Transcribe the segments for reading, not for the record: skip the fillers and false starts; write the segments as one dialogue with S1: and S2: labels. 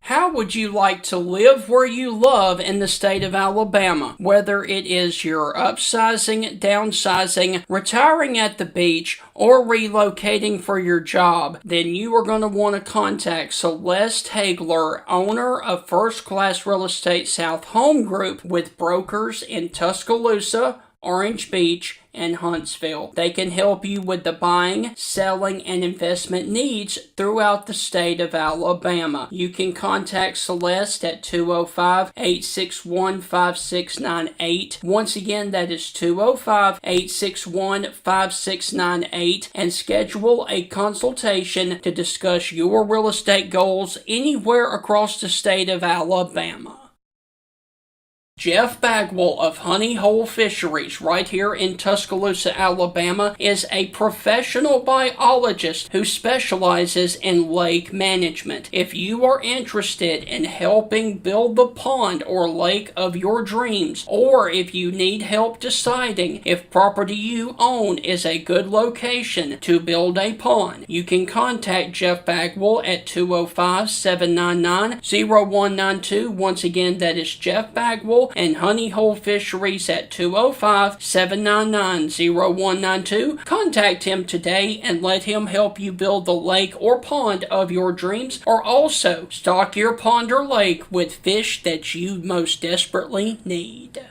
S1: How would you like to live where you love in the state of Alabama? Whether it is you're upsizing, downsizing, retiring at the beach, or relocating for your job, then you are going to want to contact Celeste Hagler, owner of First Class Real Estate South Home Group, with brokers in Tuscaloosa, Orange Beach, and Huntsville. They can help you with the buying, selling, and investment needs throughout the state of Alabama. You can contact Celeste at 205-861-5698. Once again, that is 205-861-5698, and schedule a consultation to discuss your real estate goals anywhere across the state of Alabama. Jeff Bagwell of Honey Hole Fisheries right here in Tuscaloosa, Alabama is a professional biologist who specializes in lake management. If you are interested in helping build the pond or lake of your dreams, or if you need help deciding if property you own is a good location to build a pond, you can contact Jeff Bagwell at 205-799-0192. Once again, that is Jeff Bagwell and Honey Hole Fisheries at 205-799-0192. Contact him today and let him help you build the lake or pond of your dreams, or also stock your pond or lake with fish that you most desperately need.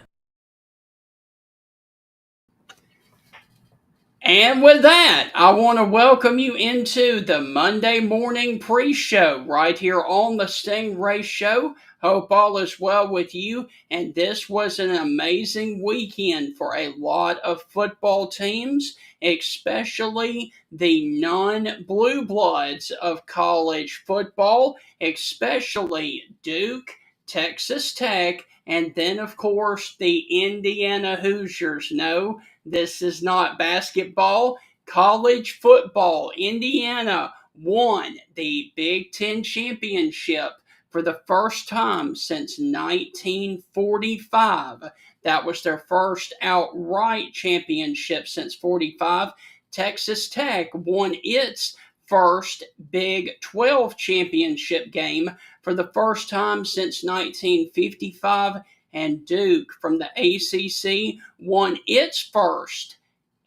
S1: And with that, I want to welcome you into the Monday morning pre-show right here on the Stingray Show. Hope all is well with you, and this was an amazing weekend for a lot of football teams, especially the non-blue bloods of college football, especially Duke, Texas Tech, and then of course the Indiana Hoosiers. No, this is not basketball. College football. Indiana won the Big Ten championship for the first time since 1945. That was their first outright championship since 45. Texas Tech won its first Big 12 championship game for the first time since 1955. And Duke from the ACC won its first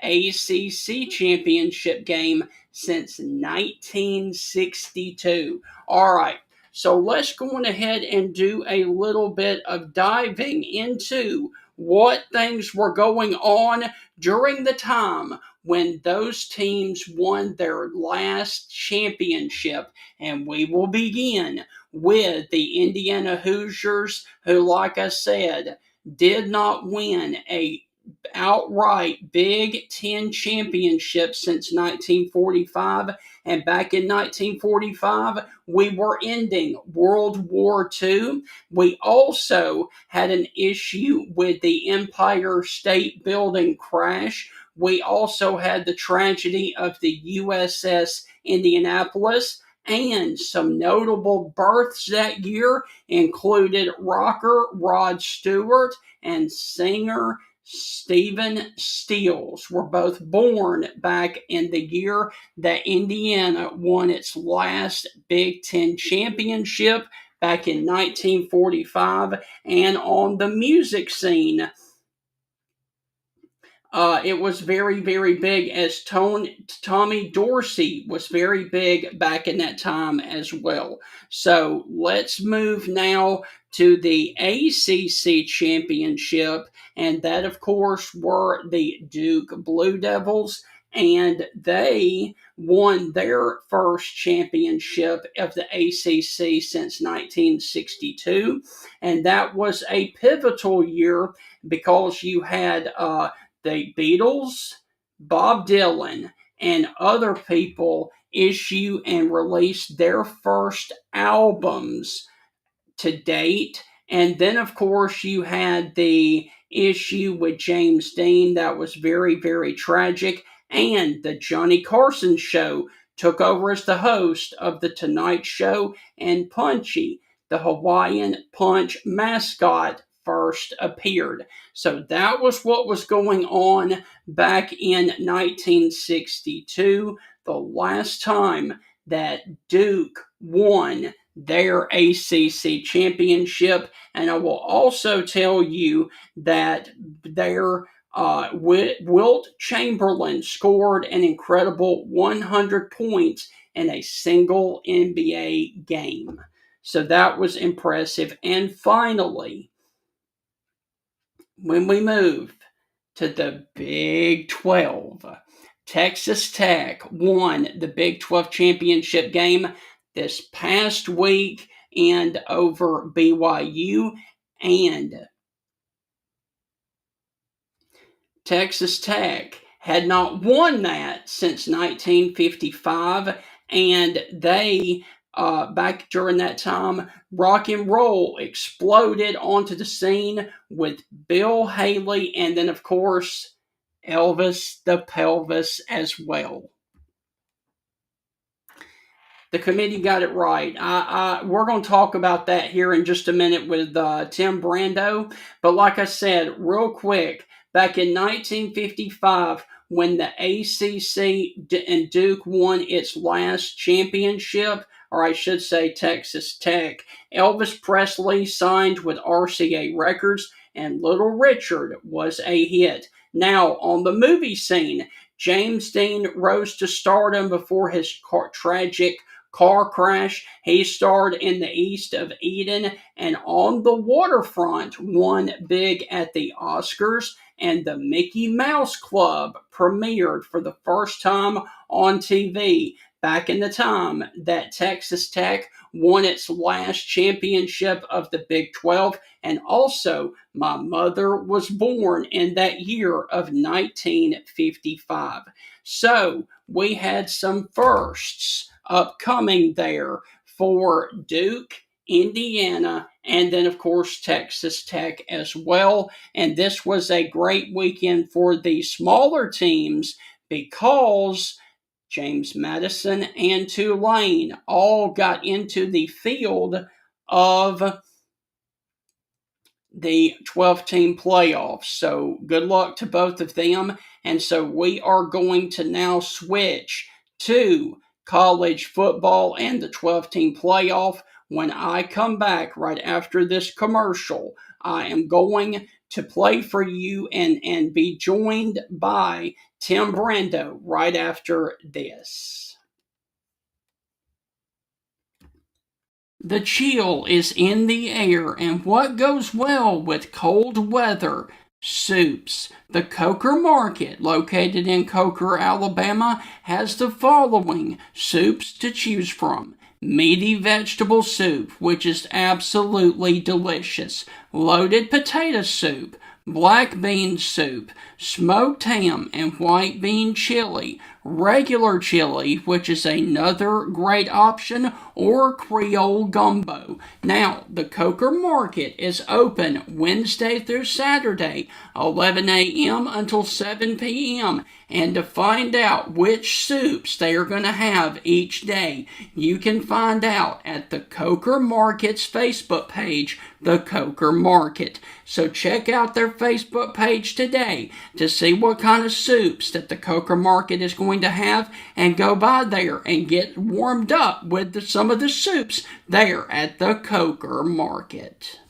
S1: ACC championship game since 1962. All right, so let's go on ahead and do a little bit of diving into what things were going on during the time when those teams won their last championship. And we will begin with the Indiana Hoosiers, who, like I said, did not win a outright Big Ten championship since 1945. And back in 1945, we were ending World War II. We also had an issue with the Empire State Building crash. We also had the tragedy of the USS Indianapolis. And some notable births that year included rocker Rod Stewart and singer Stephen Stills were both born back in the year that Indiana won its last Big Ten championship back in 1945. And on the music scene, it was very, very big, as Tommy Dorsey was very big back in that time as well. So let's move now to the ACC championship, and that, of course, were the Duke Blue Devils, and they won their first championship of the ACC since 1962, and that was a pivotal year because you had the Beatles, Bob Dylan, and other people issue and release their first albums to date. And then, of course, you had the issue with James Dean that was very, very tragic. And the Johnny Carson Show took over as the host of The Tonight Show, and Punchy, the Hawaiian Punch mascot, first appeared. So that was what was going on back in 1962, the last time that Duke won their ACC championship. And I will also tell you that their Wilt Chamberlain scored an incredible 100 points in a single NBA game. So that was impressive. And finally, when we move to the Big 12, Texas Tech won the Big 12 championship game this past week and over BYU, and Texas Tech had not won that since 1955, and they, back during that time, rock and roll exploded onto the scene with Bill Haley, and then, of course, Elvis the Pelvis as well. The committee got it right. We're going to talk about that here in just a minute with Tim Brando. But like I said, real quick, back in 1955, when the ACC and Duke won its last championship, or I should say Texas Tech, Elvis Presley signed with RCA Records, and Little Richard was a hit. Now, on the movie scene, James Dean rose to stardom before his tragic car crash. He starred in The East of Eden and On the Waterfront won big at the Oscars, and the Mickey Mouse Club premiered for the first time on TV back in the time that Texas Tech won its last championship of the Big 12. And also, my mother was born in that year of 1955. So we had some firsts upcoming there for Duke, Indiana, and then, of course, Texas Tech as well. And this was a great weekend for the smaller teams because James Madison and Tulane all got into the field of the 12-team playoffs. So good luck to both of them. And so we are going to now switch to college football and the 12-team playoff. When I come back right after this commercial, I am going to play for you and be joined by Tim Brando right after this. The chill is in the air, and what goes well with cold weather? Soups. The Coker Market, located in Coker, Alabama, has the following soups to choose from. Meaty vegetable soup, which is absolutely delicious. Loaded potato soup. Black bean soup, smoked ham and white bean chili, regular chili, which is another great option, or Creole gumbo. Now, the Coker Market is open Wednesday through Saturday, 11 a.m. until 7 p.m. And to find out which soups they are going to have each day, you can find out at the Coker Market's Facebook page, The Coker Market. So check out their Facebook page today to see what kind of soups that the Coker Market is going to have, and go by there and get warmed up with some of the soups there at the Coker Market.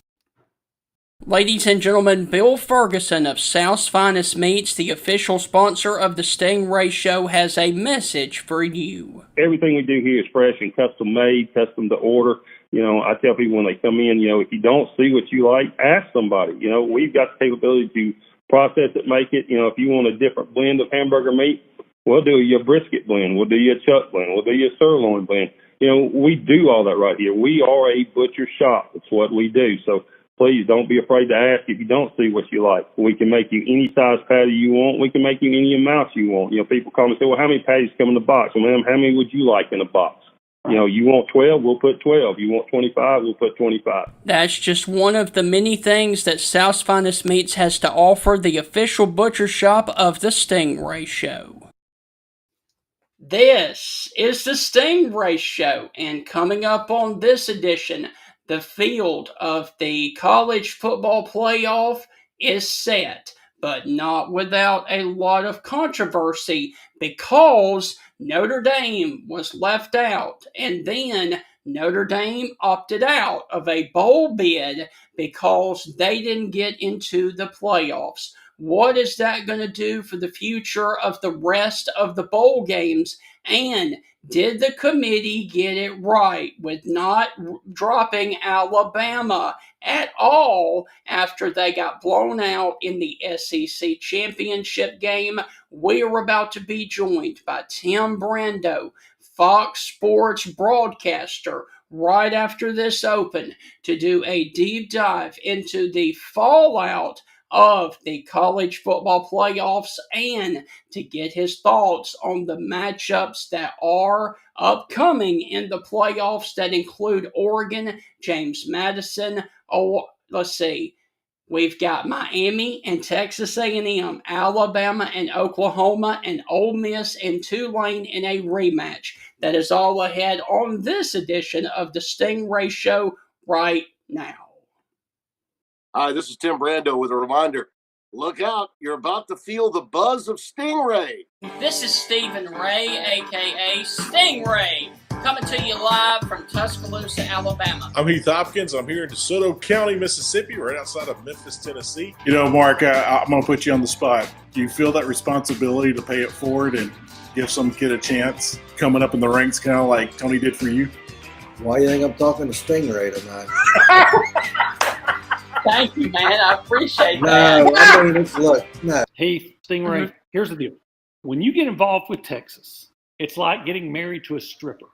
S1: Ladies and gentlemen, Bill Ferguson of South's Finest Meats, the official sponsor of the Stingray Show, has a message for you.
S2: Everything we do here is fresh and custom made, custom to order. I tell people when they come in, if you don't see what you like, ask somebody. We've got the capability to process it, make it. If you want a different blend of hamburger meat, we'll do your brisket blend. We'll do your chuck blend. We'll do your sirloin blend. We do all that right here. We are a butcher shop. That's what we do. So please don't be afraid to ask if you don't see what you like. We can make you any size patty you want. We can make you any amount you want. People call me and say, well, how many patties come in the box? Well, ma'am, how many would you like in a box? You want 12, we'll put 12. You want 25, we'll put 25.
S1: That's just one of the many things that South's Finest Meats has to offer, the official butcher shop of the Stingray Show. This is the Stingray Show, and coming up on this edition, the field of the college football playoff is set, but not without a lot of controversy, because Notre Dame was left out, and then Notre Dame opted out of a bowl bid because they didn't get into the playoffs. What is that going to do for the future of the rest of the bowl games? And did the committee get it right with not dropping Alabama at all after they got blown out in the SEC championship game? We are about to be joined by Tim Brando, Fox Sports broadcaster, right after this open to do a deep dive into the fallout of the college football playoffs and to get his thoughts on the matchups that are upcoming in the playoffs that include Oregon, James Madison. Oh, let's see. We've got Miami and Texas A&M, Alabama and Oklahoma, and Ole Miss and Tulane in a rematch. That is all ahead on this edition of the Stingray Show right now.
S3: Hi, this is Tim Brando with a reminder. Look out, you're about to feel the buzz of Stingray.
S1: This is Stephen Ray, a.k.a. Stingray, coming to you live from Tuscaloosa, Alabama.
S4: I'm Heath Hopkins. I'm here in DeSoto County, Mississippi, right outside of Memphis, Tennessee.
S5: You know, Mark, I'm going to put you on the spot. Do you feel that responsibility to pay it forward and give some kid a chance coming up in the ranks, kind of like Tony did for you?
S6: Why do you think I'm talking to Stingray tonight?
S1: Thank you, man. I appreciate that.
S6: No, I mean, look, no.
S7: Hey, Stingray, Here's the deal. When you get involved with Texas, it's like getting married to a stripper.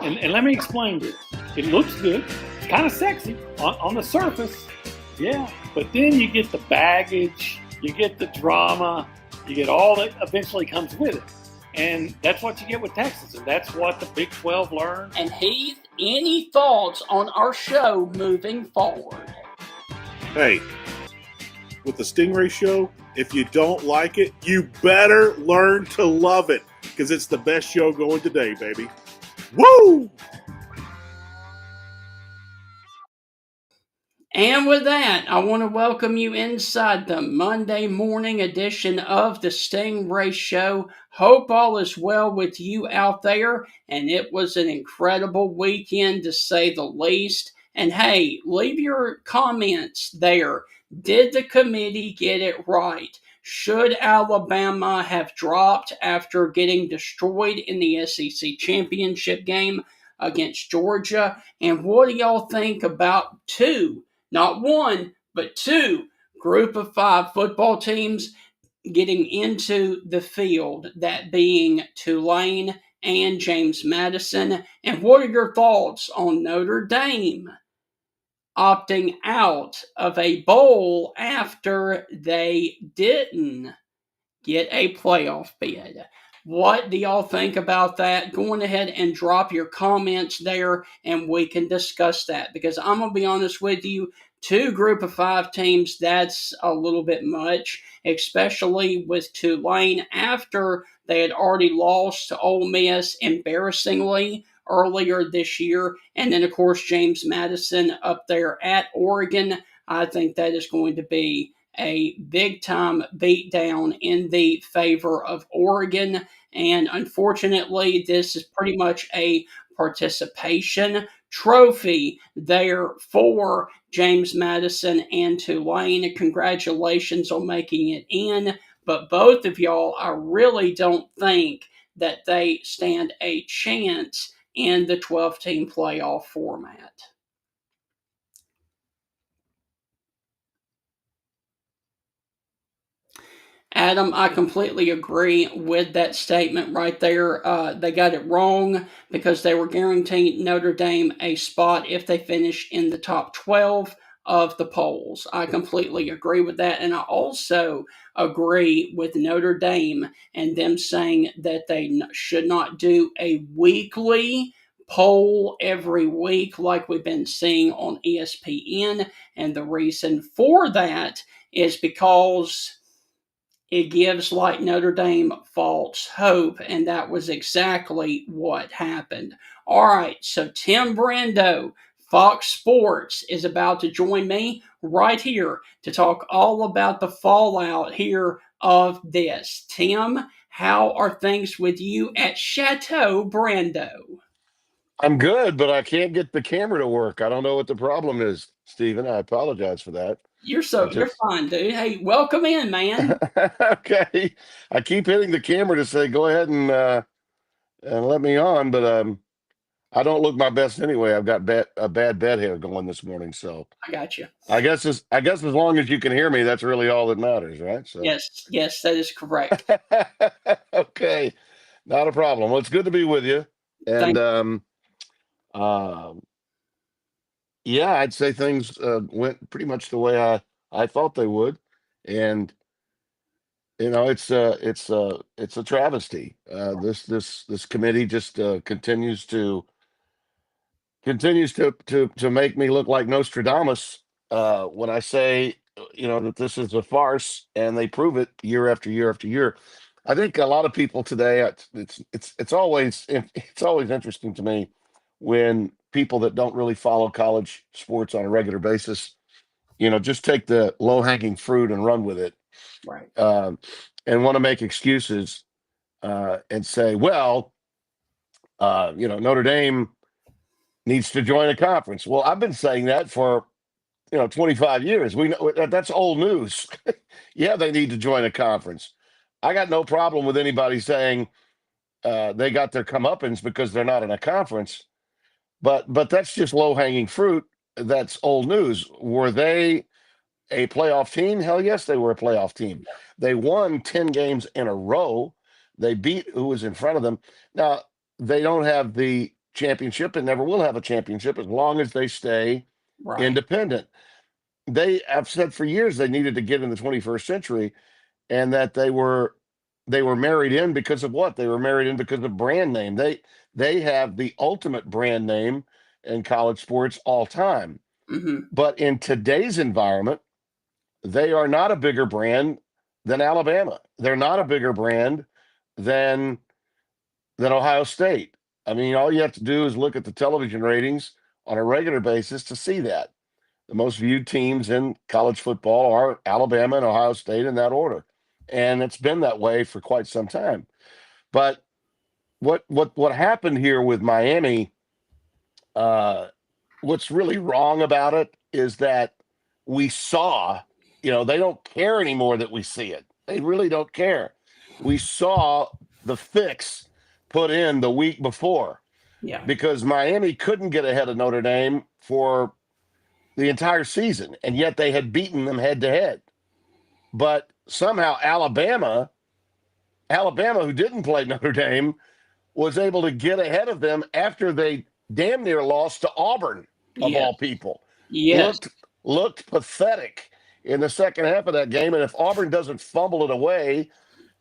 S7: and let me explain this. It looks good. It's kind of sexy on the surface. Yeah. But then you get the baggage, you get the drama, you get all that eventually comes with it. And that's what you get with Texas, and that's what the Big 12 learned.
S1: And Heath, any thoughts on our show moving forward?
S4: Hey, with the Stingray Show, if you don't like it, you better learn to love it, because it's the best show going today, baby. Woo!
S1: And with that, I want to welcome you inside the Monday morning edition of the Stingray Show. Hope all is well with you out there, and it was an incredible weekend to say the least. And hey, leave your comments there. Did the committee get it right? Should Alabama have dropped after getting destroyed in the SEC championship game against Georgia? And what do y'all think about two? Not one, but two group of 5 football teams getting into the field, that being Tulane and James Madison. And what are your thoughts on Notre Dame opting out of a bowl after they didn't get a playoff bid? What do y'all think about that? Go on ahead and drop your comments there and we can discuss that, because I'm going to be honest with you, 2 group of 5 teams, that's a little bit much, especially with Tulane after they had already lost to Ole Miss embarrassingly earlier this year. And then, of course, James Madison up there at Oregon. I think that is going to be a big-time beatdown in the favor of Oregon. And unfortunately, this is pretty much a participation trophy there for James Madison and Tulane. Congratulations on making it in. But both of y'all, I really don't think that they stand a chance in the 12-team playoff format. Adam, I completely agree with that statement right there. They got it wrong because they were guaranteeing Notre Dame a spot if they finish in the top 12 of the polls. I completely agree with that. And I also agree with Notre Dame and them saying that they should not do a weekly poll every week like we've been seeing on ESPN. And the reason for that is because it gives like Notre Dame false hope, and that was exactly what happened. All right, so Tim Brando, Fox Sports, is about to join me right here to talk all about the fallout here of this. Tim, How are things with you at Chateau Brando?
S3: I'm good, but I can't get the camera to work. I don't know what the problem is, Stephen. I apologize for that.
S1: You're fine, dude. Hey, welcome in, man.
S3: Okay. I keep hitting the camera to say go ahead and let me on, but I don't look my best anyway. I've got a bad bed hair going this morning, so
S1: I got you.
S3: I guess as long as you can hear me, that's really all that matters, right? So
S1: Yes, that is correct.
S3: okay, not a problem. Well, it's good to be with you, and
S1: Thank
S3: yeah, I'd say things went pretty much the way I thought they would, and it's a travesty. This committee just continues to make me look like Nostradamus when I say that this is a farce, and they prove it year after year after year. I think a lot of people today, it's always interesting to me when people that don't really follow college sports on a regular basis, just take the low hanging fruit and run with it,
S1: right.
S3: and want to make excuses and say, well, Notre Dame needs to join a conference. Well, I've been saying that for 25 years. We know that's old news. Yeah, they need to join a conference. I got no problem with anybody saying they got their comeuppance because they're not in a conference, but that's just low hanging fruit. That's old news. Were they a playoff team? Hell yes, they were a playoff team. They won 10 games in a row. They beat who was in front of them. Now, they don't have the championship and never will have a championship as long as they stay
S1: Right.
S3: independent. They have said for years they needed to get in the 21st century, and that they were married in because of what? They were married in because of brand name. They have the ultimate brand name in college sports all time.
S1: Mm-hmm.
S3: But in today's environment, they are not a bigger brand than Alabama. They're not a bigger brand than Ohio State. I mean, all you have to do is look at the television ratings on a regular basis to see that. The most viewed teams in college football are Alabama and Ohio State in that order. And it's been that way for quite some time. But what happened here with Miami, what's really wrong about it is that we saw, they don't care anymore that we see it. They really don't care. We saw the fix put in the week before.
S1: Yeah.
S3: Because Miami couldn't get ahead of Notre Dame for the entire season, and yet they had beaten them head to head. But somehow Alabama, who didn't play Notre Dame, was able to get ahead of them after they damn near lost to Auburn, of all people.
S1: Yes.
S3: Looked pathetic in the second half of that game, and if Auburn doesn't fumble it away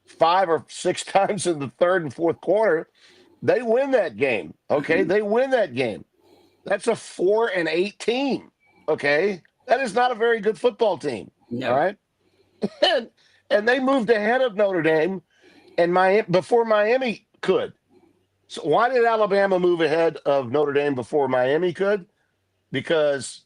S3: 5 or 6 times in the third and fourth quarter, they win that game. Okay, they win that game. That's a 4-8 team. Okay, that is not a very good football team.
S1: No.
S3: All right, and they moved ahead of Notre Dame and before Miami could. So why did Alabama move ahead of Notre Dame before Miami could? Because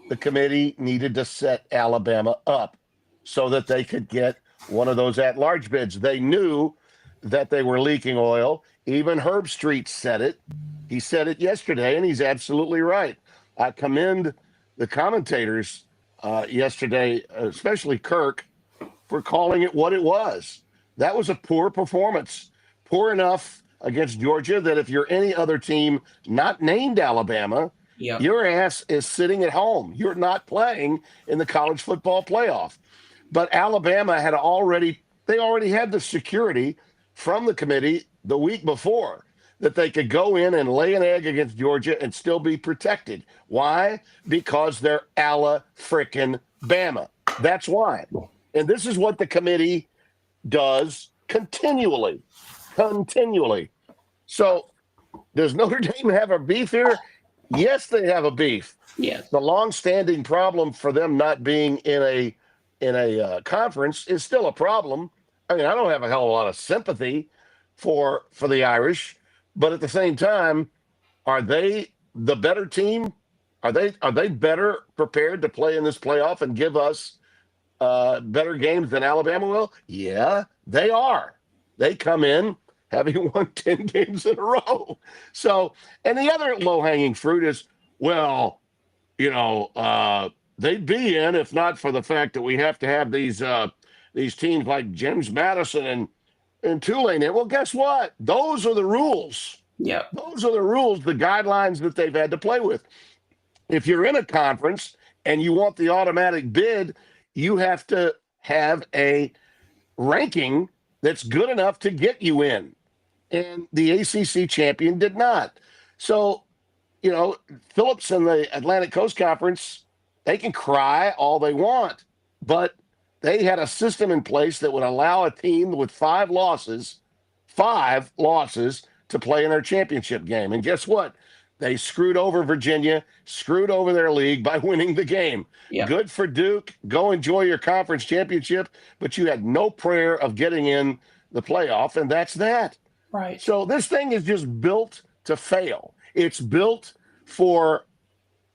S3: the committee needed to set Alabama up so that they could get one of those at-large bids. They knew that they were leaking oil. Even Herb Street said it. He said it yesterday, and he's absolutely right. I commend the commentators yesterday, especially Kirk, for calling it what it was. That was a poor performance. Poor enough against Georgia that if you're any other team not named Alabama, your ass is sitting at home. You're not playing in the college football playoff. But Alabama had already had the security from the committee the week before that they could go in and lay an egg against Georgia and still be protected. Why? Because they're Bama. That's why. And this is what the committee does continually. So does Notre Dame have a beef here? Yes, they have a beef.
S1: Yes.
S3: The long-standing problem for them not being in a conference is still a problem. I mean, I don't have a hell of a lot of sympathy for the Irish, but at the same time, are they the better team? Are they better prepared to play in this playoff and give us better games than Alabama will? Yeah, they are. They come in having won 10 games in a row. So, and the other low-hanging fruit is, well, they'd be in if not for the fact that we have to have these teams like James Madison and Tulane in. Well, guess what? Those are the rules.
S1: Yeah.
S3: Those are the rules, the guidelines that they've had to play with. If you're in a conference and you want the automatic bid, you have to have a ranking that's good enough to get you in. And the ACC champion did not. So, Phillips and the Atlantic Coast Conference, they can cry all they want, but they had a system in place that would allow a team with five losses to play in their championship game. And guess what? They screwed over Virginia, screwed over their league by winning the game.
S1: Yeah.
S3: Good for Duke. Go enjoy your conference championship, but you had no prayer of getting in the playoff, and that's that.
S1: Right.
S3: So this thing is just built to fail. It's built for,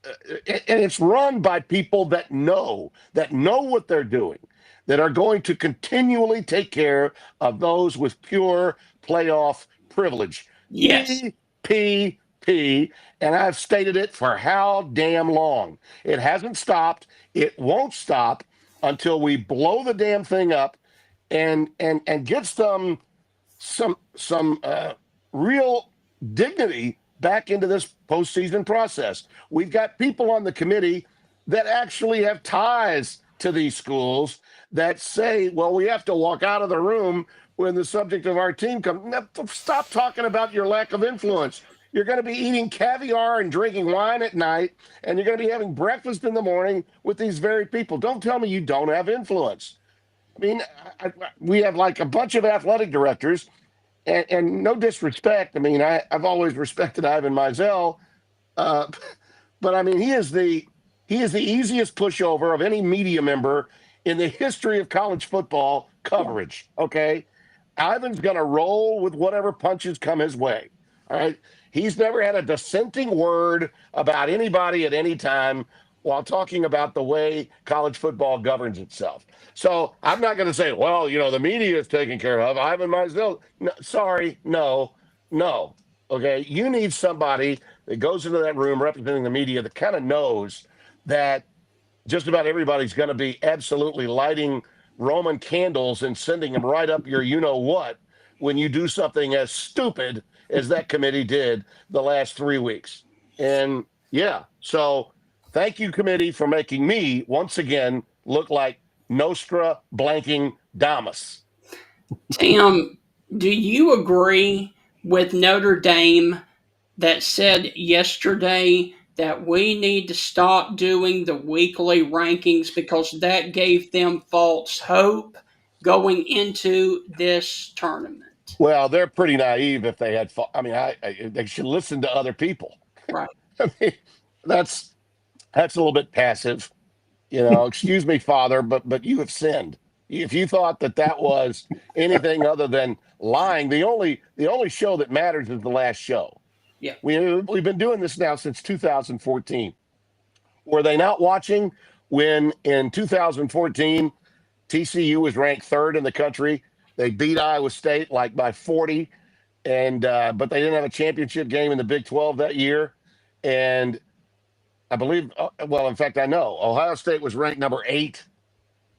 S3: and it's run by people that know what they're doing, that are going to continually take care of those with pure playoff privilege.
S1: Yes.
S3: PPP, and I've stated it for how damn long. It hasn't stopped. It won't stop until we blow the damn thing up and get some real dignity back into this postseason process. We've got people on the committee that actually have ties to these schools that say, well, we have to walk out of the room when the subject of our team comes. Now, stop talking about your lack of influence. You're going to be eating caviar and drinking wine at night, and you're going to be having breakfast in the morning with these very people. Don't tell me you don't have influence. I mean, we have like a bunch of athletic directors, and no disrespect. I mean, I've always respected Ivan Mizell, but I mean, he is the easiest pushover of any media member in the history of college football coverage. Okay, Ivan's going to roll with whatever punches come his way. All right, he's never had a dissenting word about anybody at any time while talking about the way college football governs itself. So I'm not going to say, well, the media is taken care of. Ivan Mizell. No, sorry, no. Okay, you need somebody that goes into that room representing the media that kind of knows that just about everybody's going to be absolutely lighting Roman candles and sending them right up your you-know-what when you do something as stupid as that committee did the last 3 weeks. And, yeah, so thank you, committee, for making me, once again, look like Nostra blanking Damus.
S1: Tim, do you agree with Notre Dame that said yesterday that we need to stop doing the weekly rankings because that gave them false hope going into this tournament?
S3: Well, they're pretty naive if they had. I mean, they should listen to other people.
S1: Right.
S3: I mean, that's a little bit passive. Excuse me, Father, but you have sinned. If you thought that was anything other than lying, the only show that matters is the last show.
S1: Yeah.
S3: We've been doing this now since 2014. Were they not watching when in 2014 TCU was ranked third in the country? They beat Iowa State like by 40, but they didn't have a championship game in the Big 12 that year. And I believe, in fact, I know Ohio State was ranked number 8,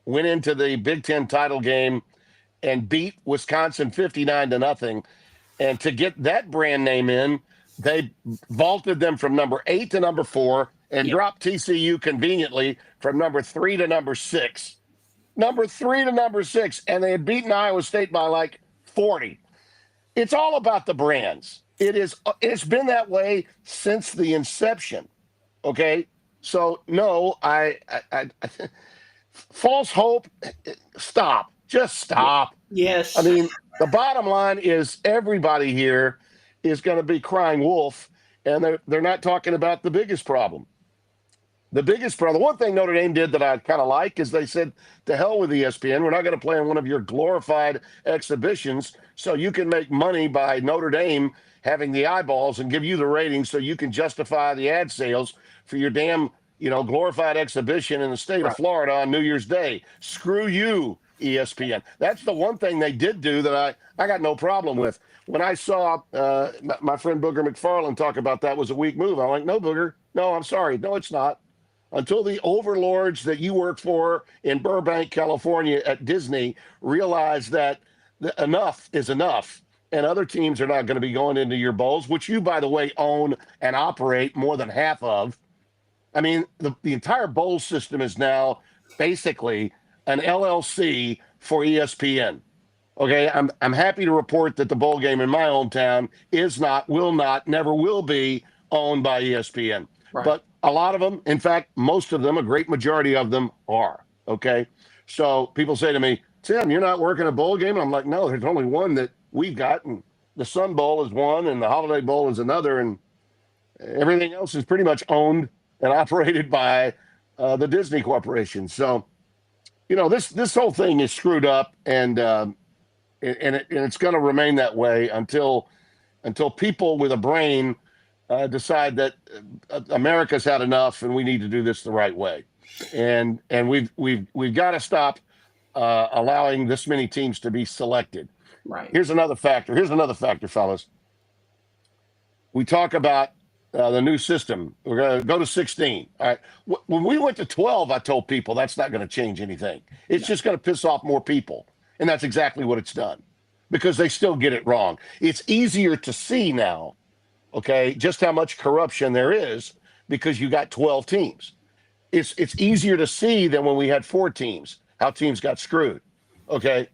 S3: went into the Big Ten title game and beat Wisconsin 59-0. And to get that brand name in, they vaulted them from number 8 to number 4 and dropped TCU conveniently from number 3 to number 6. Number 3 to number 6, and they had beaten Iowa State by like 40. It's all about the brands. It's been that way since the inception. Okay, so no, I false hope. Stop. Just stop.
S1: Yes.
S3: I mean, the bottom line is everybody here is going to be crying wolf, and they're not talking about the biggest problem. The one thing Notre Dame did that I kind of like is they said, to hell with ESPN. We're not going to play on one of your glorified exhibitions, so you can make money by Notre Dame having the eyeballs and give you the ratings so you can justify the ad sales for your damn, glorified exhibition in the state of Florida on New Year's Day. Screw you, ESPN. That's the one thing they did do that I got no problem with. When I saw my friend Booger McFarland talk about that was a weak move, I'm like, no, Booger, no, I'm sorry. No, it's not. Until the overlords that you work for in Burbank, California at Disney realize that enough is enough, and other teams are not going to be going into your bowls, which you, by the way, own and operate more than half of. I mean, the entire bowl system is now basically an LLC for ESPN. Okay, I'm happy to report that the bowl game in my hometown is not, will not, never will be owned by ESPN.
S1: Right.
S3: But a lot of them, in fact, most of them, a great majority of them are. Okay, so people say to me, Tim, you're not working a bowl game? I'm like, no, there's only one that we've got, and the Sun Bowl is one, and the Holiday Bowl is another, and everything else is pretty much owned and operated by the Disney Corporation. So, you know, this whole thing is screwed up, and it's going to remain that way until people with a brain decide that America's had enough and we need to do this the right way. And we've got to stop allowing this many teams to be selected.
S1: Right.
S3: Here's another factor, fellas. We talk about the new system. We're going to go to 16. All right. When we went to 12, I told people that's not going to change anything. It's just going to piss off more people. And that's exactly what it's done, because they still get it wrong. It's easier to see now, okay, just how much corruption there is because you got 12 teams. It's easier to see than when we had 4 teams, how teams got screwed. Okay.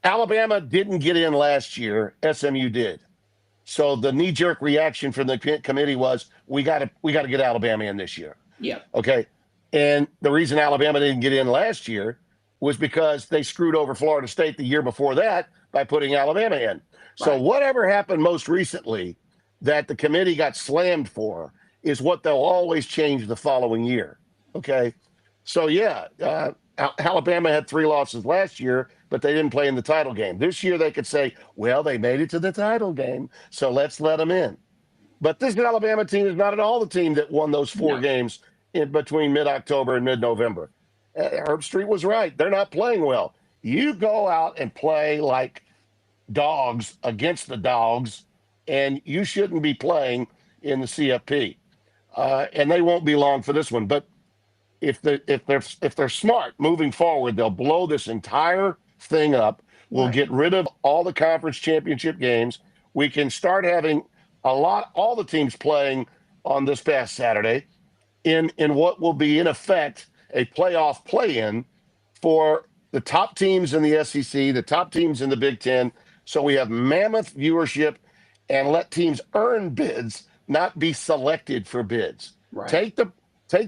S3: Alabama didn't get in last year. SMU did. So the knee-jerk reaction from the committee was, we got to get Alabama in this year.
S1: Yeah.
S3: Okay. And the reason Alabama didn't get in last year was because they screwed over Florida State the year before that by putting Alabama in. So
S1: Right.
S3: whatever happened most recently that the committee got slammed for is what they'll always change the following year. Okay. So yeah, Alabama had 3 losses last year, but they didn't play in the title game. This year they could say, well, they made it to the title game, so let's let them in. But this Alabama team is not at all the team that won those 4 games in between mid-October and mid-November. Herb Street was right. They're not playing well. You go out and play like dogs against the dogs, and you shouldn't be playing in the CFP. And they won't be long for this one. But if they're smart moving forward, they'll blow this entire thing up. We'll get rid of all the conference championship games. We can start having all the teams playing on this past Saturday in what will be in effect a playoff play-in for the top teams in the SEC, the top teams in the Big Ten. So we have mammoth viewership, and let teams earn bids, not be selected for bids.
S1: Right.
S3: Take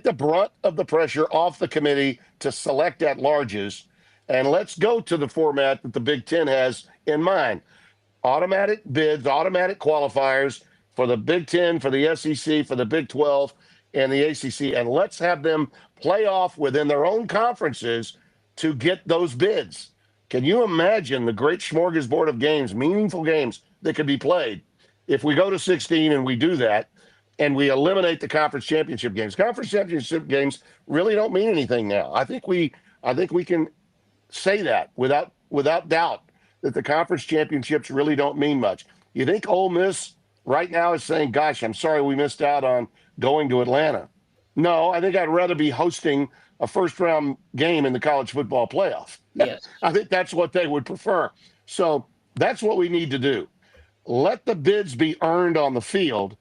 S3: the brunt of the pressure off the committee to select at-larges, and let's go to the format that the Big Ten has in mind. Automatic bids, automatic qualifiers for the Big Ten, for the SEC, for the Big 12, and the ACC, and let's have them play off within their own conferences to get those bids. Can you imagine the great smorgasbord of games, meaningful games that could be played if we go to 16 and we do that and we eliminate the conference championship games? Conference championship games really don't mean anything now. I think we can say that without doubt, that the conference championships really don't mean much. You think Ole Miss right now is saying, gosh, I'm sorry we missed out on going to Atlanta? No, I think I'd rather be hosting a first-round game in the college football playoff.
S1: Yes.
S3: I think that's what they would prefer. So that's what we need to do. Let the bids be earned on the field,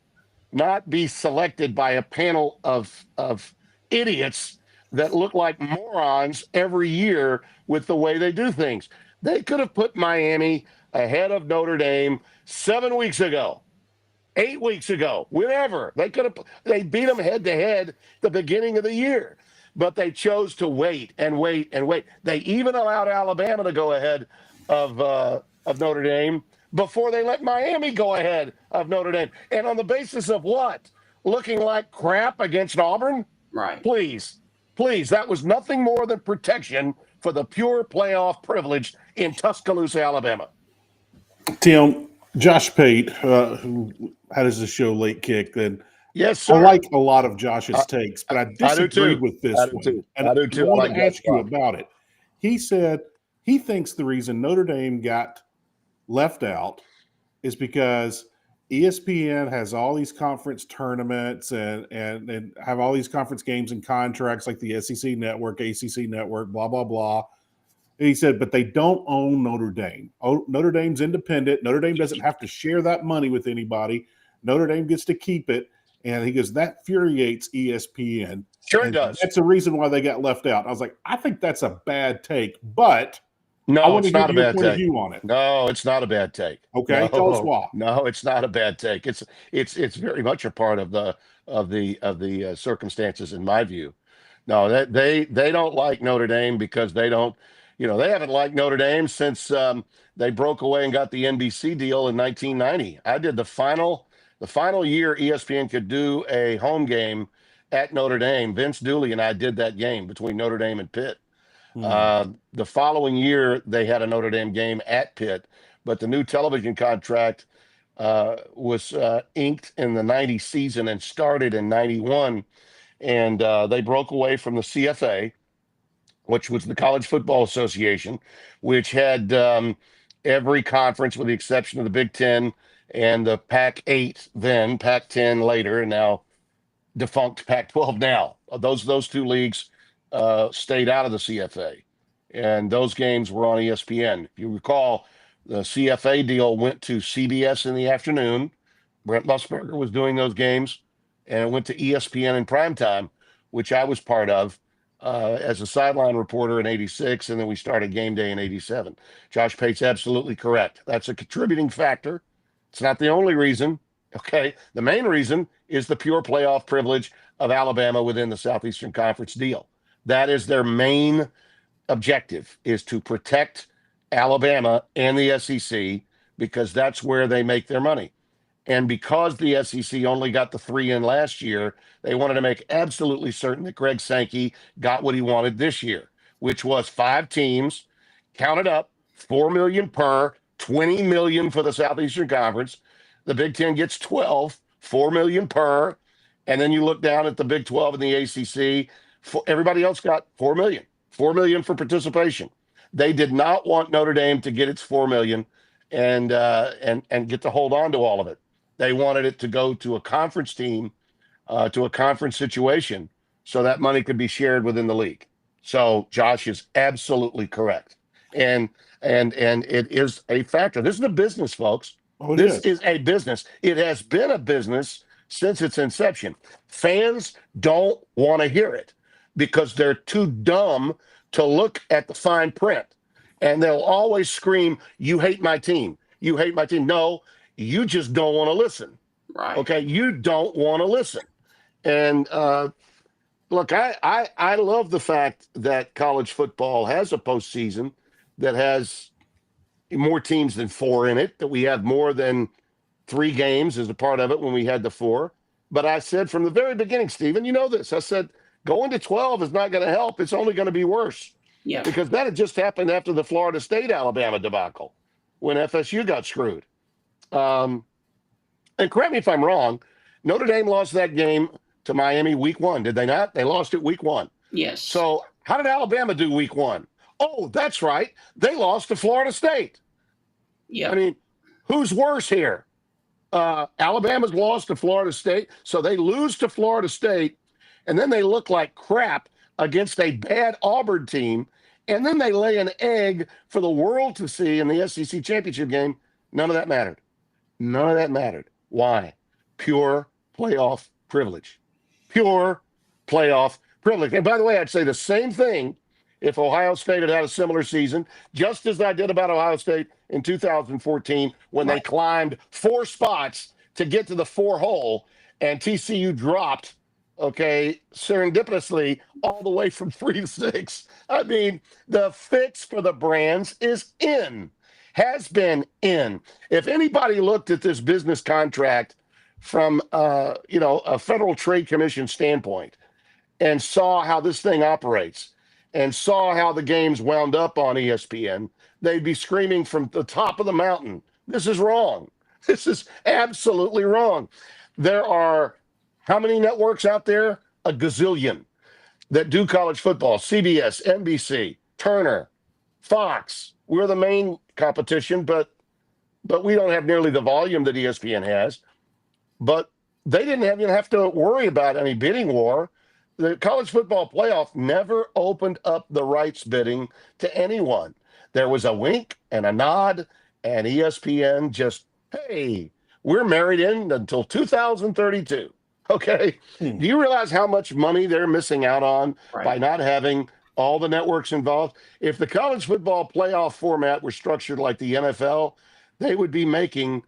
S3: not be selected by a panel of idiots that look like morons every year with the way they do things. They could have put Miami ahead of Notre Dame 7 weeks ago, 8 weeks ago, whenever. They beat them head to head at the beginning of the year, but they chose to wait and wait and wait. They even allowed Alabama to go ahead of Notre Dame before they let Miami go ahead of Notre Dame. And on the basis of what? Looking like crap against Auburn?
S1: Right.
S3: Please, that was nothing more than protection for the pure playoff privilege in Tuscaloosa, Alabama.
S4: Tim, Josh Pate, who had his show Late Kick, and
S3: yes, sir.
S4: I like a lot of Josh's takes, but I disagreed with this
S3: I do
S4: one.
S3: too.
S4: And
S3: I do too.
S4: I want
S3: I
S4: to
S3: like
S4: ask you about it. He said
S5: He thinks the reason Notre Dame got left out is because ESPN has all these conference tournaments and have all these conference games and contracts like the SEC network, ACC network, blah, blah, blah. And he said, but they don't own Notre Dame. Oh, Notre Dame's independent. Notre Dame doesn't have to share that money with anybody. Notre Dame gets to keep it. And he goes, that infuriates ESPN.
S3: Sure it does.
S5: That's the reason why they got left out. I was like, I think that's a bad take, but I
S3: No,
S5: want to
S3: it's not
S5: hear
S3: a
S5: your
S3: bad
S5: point of
S3: take.
S5: view on it.
S3: No, it's not a bad take.
S5: Okay,
S3: No,
S5: tell us why.
S3: no, it's not a bad take. It's very much a part of the circumstances in my view. No, that they don't like Notre Dame because they don't, they haven't liked Notre Dame since they broke away and got the NBC deal in 1990. I did the final year ESPN could do a home game at Notre Dame. Vince Dooley and I did that game between Notre Dame and Pitt. The following year, they had a Notre Dame game at Pitt, but the new television contract was inked in the 90 season and started in 91. And they broke away from the CFA, which was the College Football Association, which had every conference with the exception of the Big Ten and the Pac-8 then, Pac-10 later, and now defunct Pac-12 now. Those two leagues stayed out of the CFA, and those games were on ESPN. If you recall, the CFA deal went to CBS in the afternoon. Brent Musburger was doing those games, and it went to ESPN in primetime, which I was part of as a sideline reporter in '86, and then we started game day in '87. Josh Pate's absolutely correct. That's a contributing factor. It's not the only reason. Okay, the main reason is the pure playoff privilege of Alabama within the Southeastern Conference deal. That is their main objective, is to protect Alabama and the SEC because that's where they make their money. And because the SEC only got the 3 in last year, they wanted to make absolutely certain that Greg Sankey got what he wanted this year, which was 5 teams, counted up, $4 million per, $20 million for the Southeastern Conference. The Big Ten gets 12, $4 million per, and then you look down at the Big 12 and the ACC. Everybody else got $4 million for participation. They did not want Notre Dame to get its $4 million and get to hold on to all of it. They wanted it to go to a conference team, to a conference situation, so that money could be shared within the league. So Josh is absolutely correct, and it is a factor. This is a business, folks.
S5: Oh,
S3: This is a business. It has been a business since its inception. Fans don't want to hear it because they're too dumb to look at the fine print, and they'll always scream, "You hate my team. You hate my team." No. You just don't want to listen.
S1: Right.
S3: Okay, you don't want to listen. And look, I love the fact that college football has a postseason that has more teams than 4 in it, that we have more than 3 games as a part of it when we had the 4. But I said from the very beginning, Stephen, you know this, I said going to 12 is not going to help. It's only going to be worse.
S1: Yeah.
S3: Because that had just happened after the Florida State-Alabama debacle when FSU got screwed. And correct me if I'm wrong, Notre Dame lost that game to Miami week 1, did they not? They lost it week 1.
S1: Yes.
S3: So how did Alabama do week 1? Oh, that's right. They lost to Florida State.
S1: Yeah.
S3: I mean, who's worse here? Alabama's lost to Florida State, so they lose to Florida State, and then they look like crap against a bad Auburn team, and then they lay an egg for the world to see in the SEC championship game. None of that mattered. None of that mattered. Why? Pure playoff privilege. Pure playoff privilege. And by the way, I'd say the same thing if Ohio State had had a similar season, just as I did about Ohio State in 2014 when they climbed 4 spots to get to the 4 hole and TCU dropped, serendipitously all the way from 3 to 6. I mean, the fix for the brands is in. Has been in. If anybody looked at this business contract from a Federal Trade Commission standpoint and saw how this thing operates and saw how the games wound up on ESPN, they'd be screaming from the top of the mountain, this is wrong. This is absolutely wrong. There are how many networks out there? A gazillion that do college football. CBS, NBC, Turner, Fox. We're the main competition, but we don't have nearly the volume that ESPN has. But they didn't even have to worry about any bidding war. The college football playoff never opened up the rights bidding to anyone. There was a wink and a nod, and ESPN just, hey, we're married in until 2032. Okay.
S5: Hmm.
S3: Do you realize how much money they're missing out on by
S1: Right.
S3: not having all the networks involved? If the college football playoff format were structured like the NFL, they would be making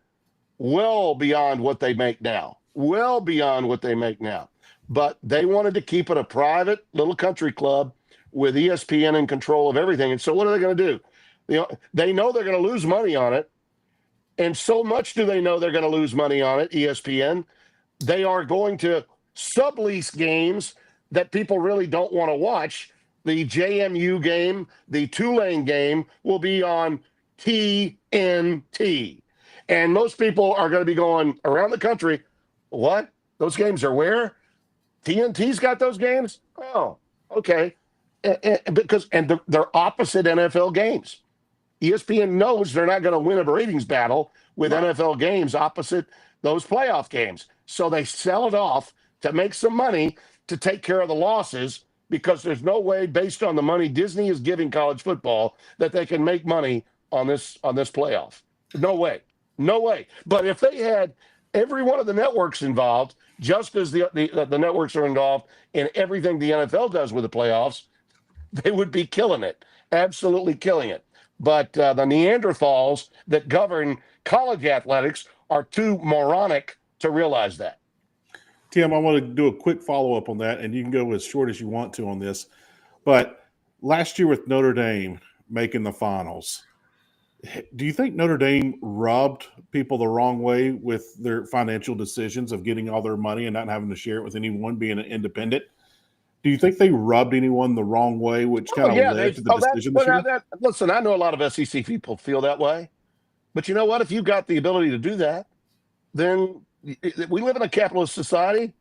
S3: well beyond what they make now. Well beyond what they make now. But they wanted to keep it a private little country club with ESPN in control of everything. And so what are they going to do? They know they're going to lose money on it. And so much do they know they're going to lose money on it, ESPN. They are going to sublease games that people really don't want to watch. The JMU game, the Tulane game will be on TNT. And most people are going to be going around the country, what? Those games are where? TNT's got those games? Oh, okay. Because they're opposite NFL games. ESPN knows they're not going to win a ratings battle with
S1: Right.
S3: NFL games opposite those playoff games. So they sell it off to make some money to take care of the losses, because there's no way, based on the money Disney is giving college football, that they can make money on this playoff. No way. No way. But if they had every one of the networks involved, just as the networks are involved in everything the NFL does with the playoffs, they would be killing it. Absolutely killing it. But the Neanderthals that govern college athletics are too moronic to realize that.
S5: Tim, I want to do a quick follow-up on that, and you can go as short as you want to on this. But last year with Notre Dame making the finals, do you think Notre Dame rubbed people the wrong way with their financial decisions of getting all their money and not having to share it with anyone, being an independent? Do you think they rubbed anyone the wrong way, which kind of led to the decision this year?
S3: Listen, I know a lot of SEC people feel that way. But you know what? If you've got the ability to do that, then we live in a capitalist society.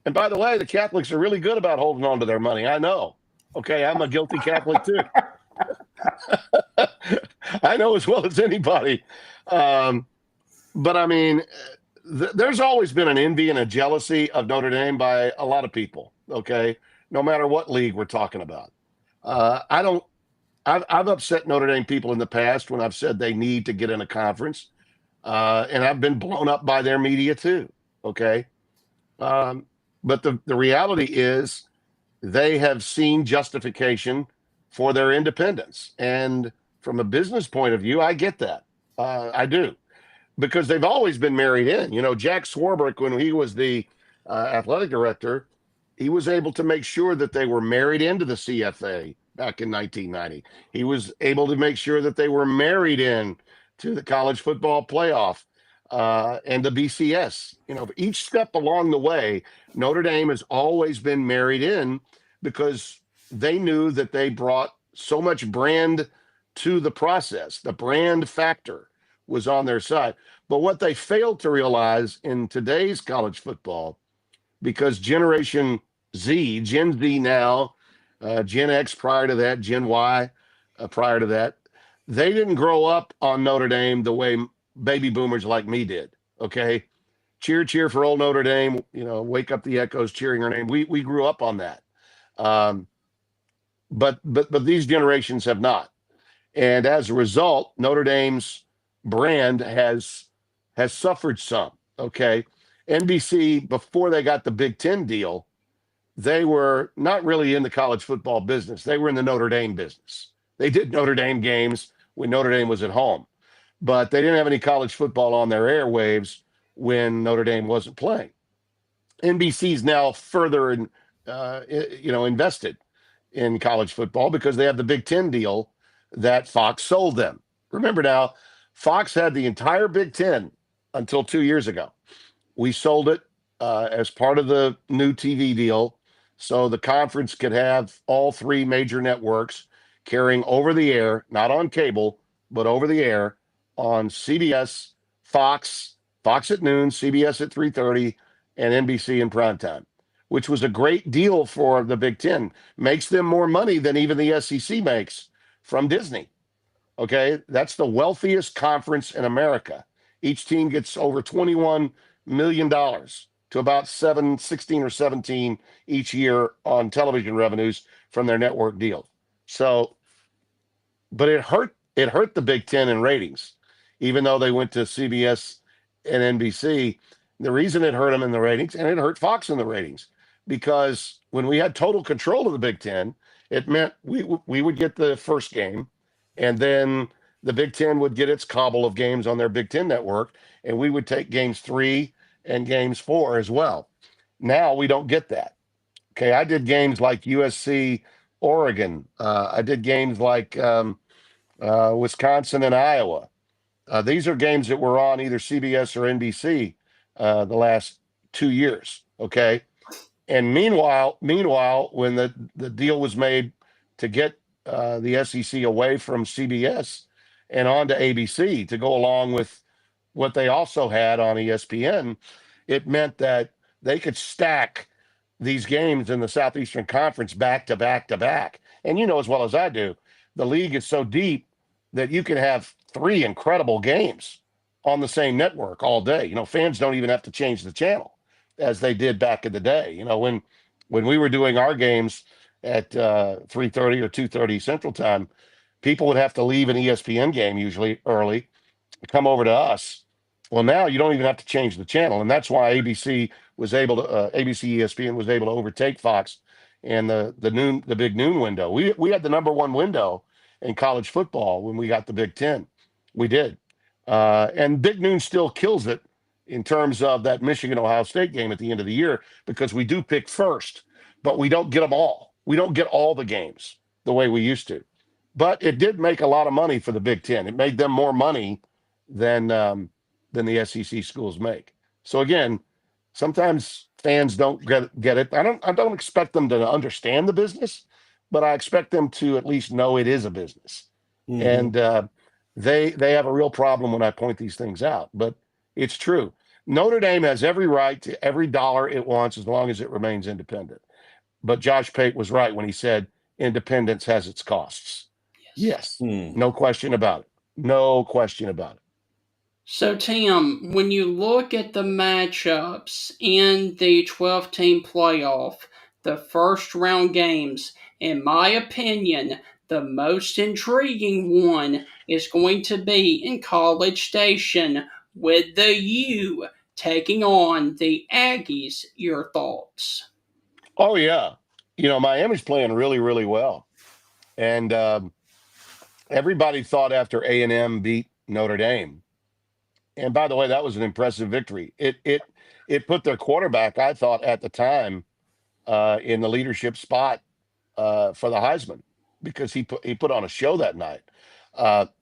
S3: And by the way, the Catholics are really good about holding on to their money. I know. Okay, I'm a guilty Catholic too. I know as well as anybody. But I mean, there's always been an envy and a jealousy of Notre Dame by a lot of people. Okay, no matter what league we're talking about. I've upset Notre Dame people in the past when I've said they need to get in a conference, and I've been blown up by their media too. Okay, but the reality is they have seen justification for their independence, and from a business point of view, I get that. I do, because they've always been married in. You know, Jack Swarbrick, when he was the athletic director, he was able to make sure that they were married into the CFA back in 1990. He was able to make sure that they were married in to the college football playoff and the BCS. You know, each step along the way, Notre Dame has always been married in, because they knew that they brought so much brand to the process. The brand factor was on their side. But what they failed to realize in today's college football, because Generation Z, Gen Z now, Gen X prior to that, Gen Y prior to that, they didn't grow up on Notre Dame the way baby boomers like me did. Okay, cheer, cheer for old Notre Dame. You know, wake up the echoes, cheering her name. We grew up on that, but these generations have not, and as a result, Notre Dame's brand has suffered some. Okay, NBC, before they got the Big Ten deal, they were not really in the college football business. They were in the Notre Dame business. They did Notre Dame games when Notre Dame was at home, but they didn't have any college football on their airwaves when Notre Dame wasn't playing. NBC's now further invested in college football because they have the Big Ten deal that Fox sold them. Remember now, Fox had the entire Big Ten until 2 years ago. We sold it as part of the new TV deal, so the conference could have all three major networks carrying over the air, not on cable, but over the air on CBS, Fox at noon, CBS at 3:30, and NBC in primetime, which was a great deal for the Big Ten. Makes them more money than even the SEC makes from Disney. Okay, that's the wealthiest conference in America. Each team gets over $21 million to about 16 or 17 each year on television revenues from their network deal. So, but it hurt the Big Ten in ratings, even though they went to CBS and NBC. The reason it hurt them in the ratings, and it hurt Fox in the ratings, because when we had total control of the Big Ten, it meant we would get the first game, and then the Big Ten would get its cobble of games on their Big Ten network, and we would take games 3 and games 4 as well. Now we don't get that. Okay, I did games like USC, Oregon. I did games like Wisconsin and Iowa. These are games that were on either CBS or NBC the last 2 years. Okay, and meanwhile, when the deal was made to get the SEC away from CBS and onto ABC to go along with what they also had on ESPN, it meant that they could stack these games in the Southeastern Conference back to back to back. And you know as well as I do, the league is so deep that you can have 3 incredible games on the same network all day. You know, fans don't even have to change the channel as they did back in the day. You know, when we were doing our games at 3:30 or 2:30 Central Time, people would have to leave an ESPN game usually early to come over to us. Well, now you don't even have to change the channel, and that's why ABC ESPN was able to overtake Fox and the big noon window. We had the number 1 window in college football when we got the Big Ten. We did, and Big Noon still kills it in terms of that Michigan-Ohio State game at the end of the year, because we do pick first, but we don't get them all. We don't get all the games the way we used to. But it did make a lot of money for the Big Ten. It made them more money than the SEC schools make. So again, sometimes fans don't get it. I don't expect them to understand the business, but I expect them to at least know it is a business. And they have a real problem when I point these things out. But it's true. Notre Dame has every right to every dollar it wants as long as it remains independent. But Josh Pate was right when he said independence has its costs. Yes. No question about it. No question about it.
S1: So, Tim, when you look at the matchups in the 12-team playoff, the first round games, in my opinion, the most intriguing one is going to be in College Station with the U taking on the Aggies. Your thoughts?
S3: Oh, yeah. You know, Miami's playing really, really well. And everybody thought after A&M beat Notre Dame. And by the way, that was an impressive victory. It put their quarterback, I thought, at the time in the leadership spot for the Heisman, because he put on a show that night.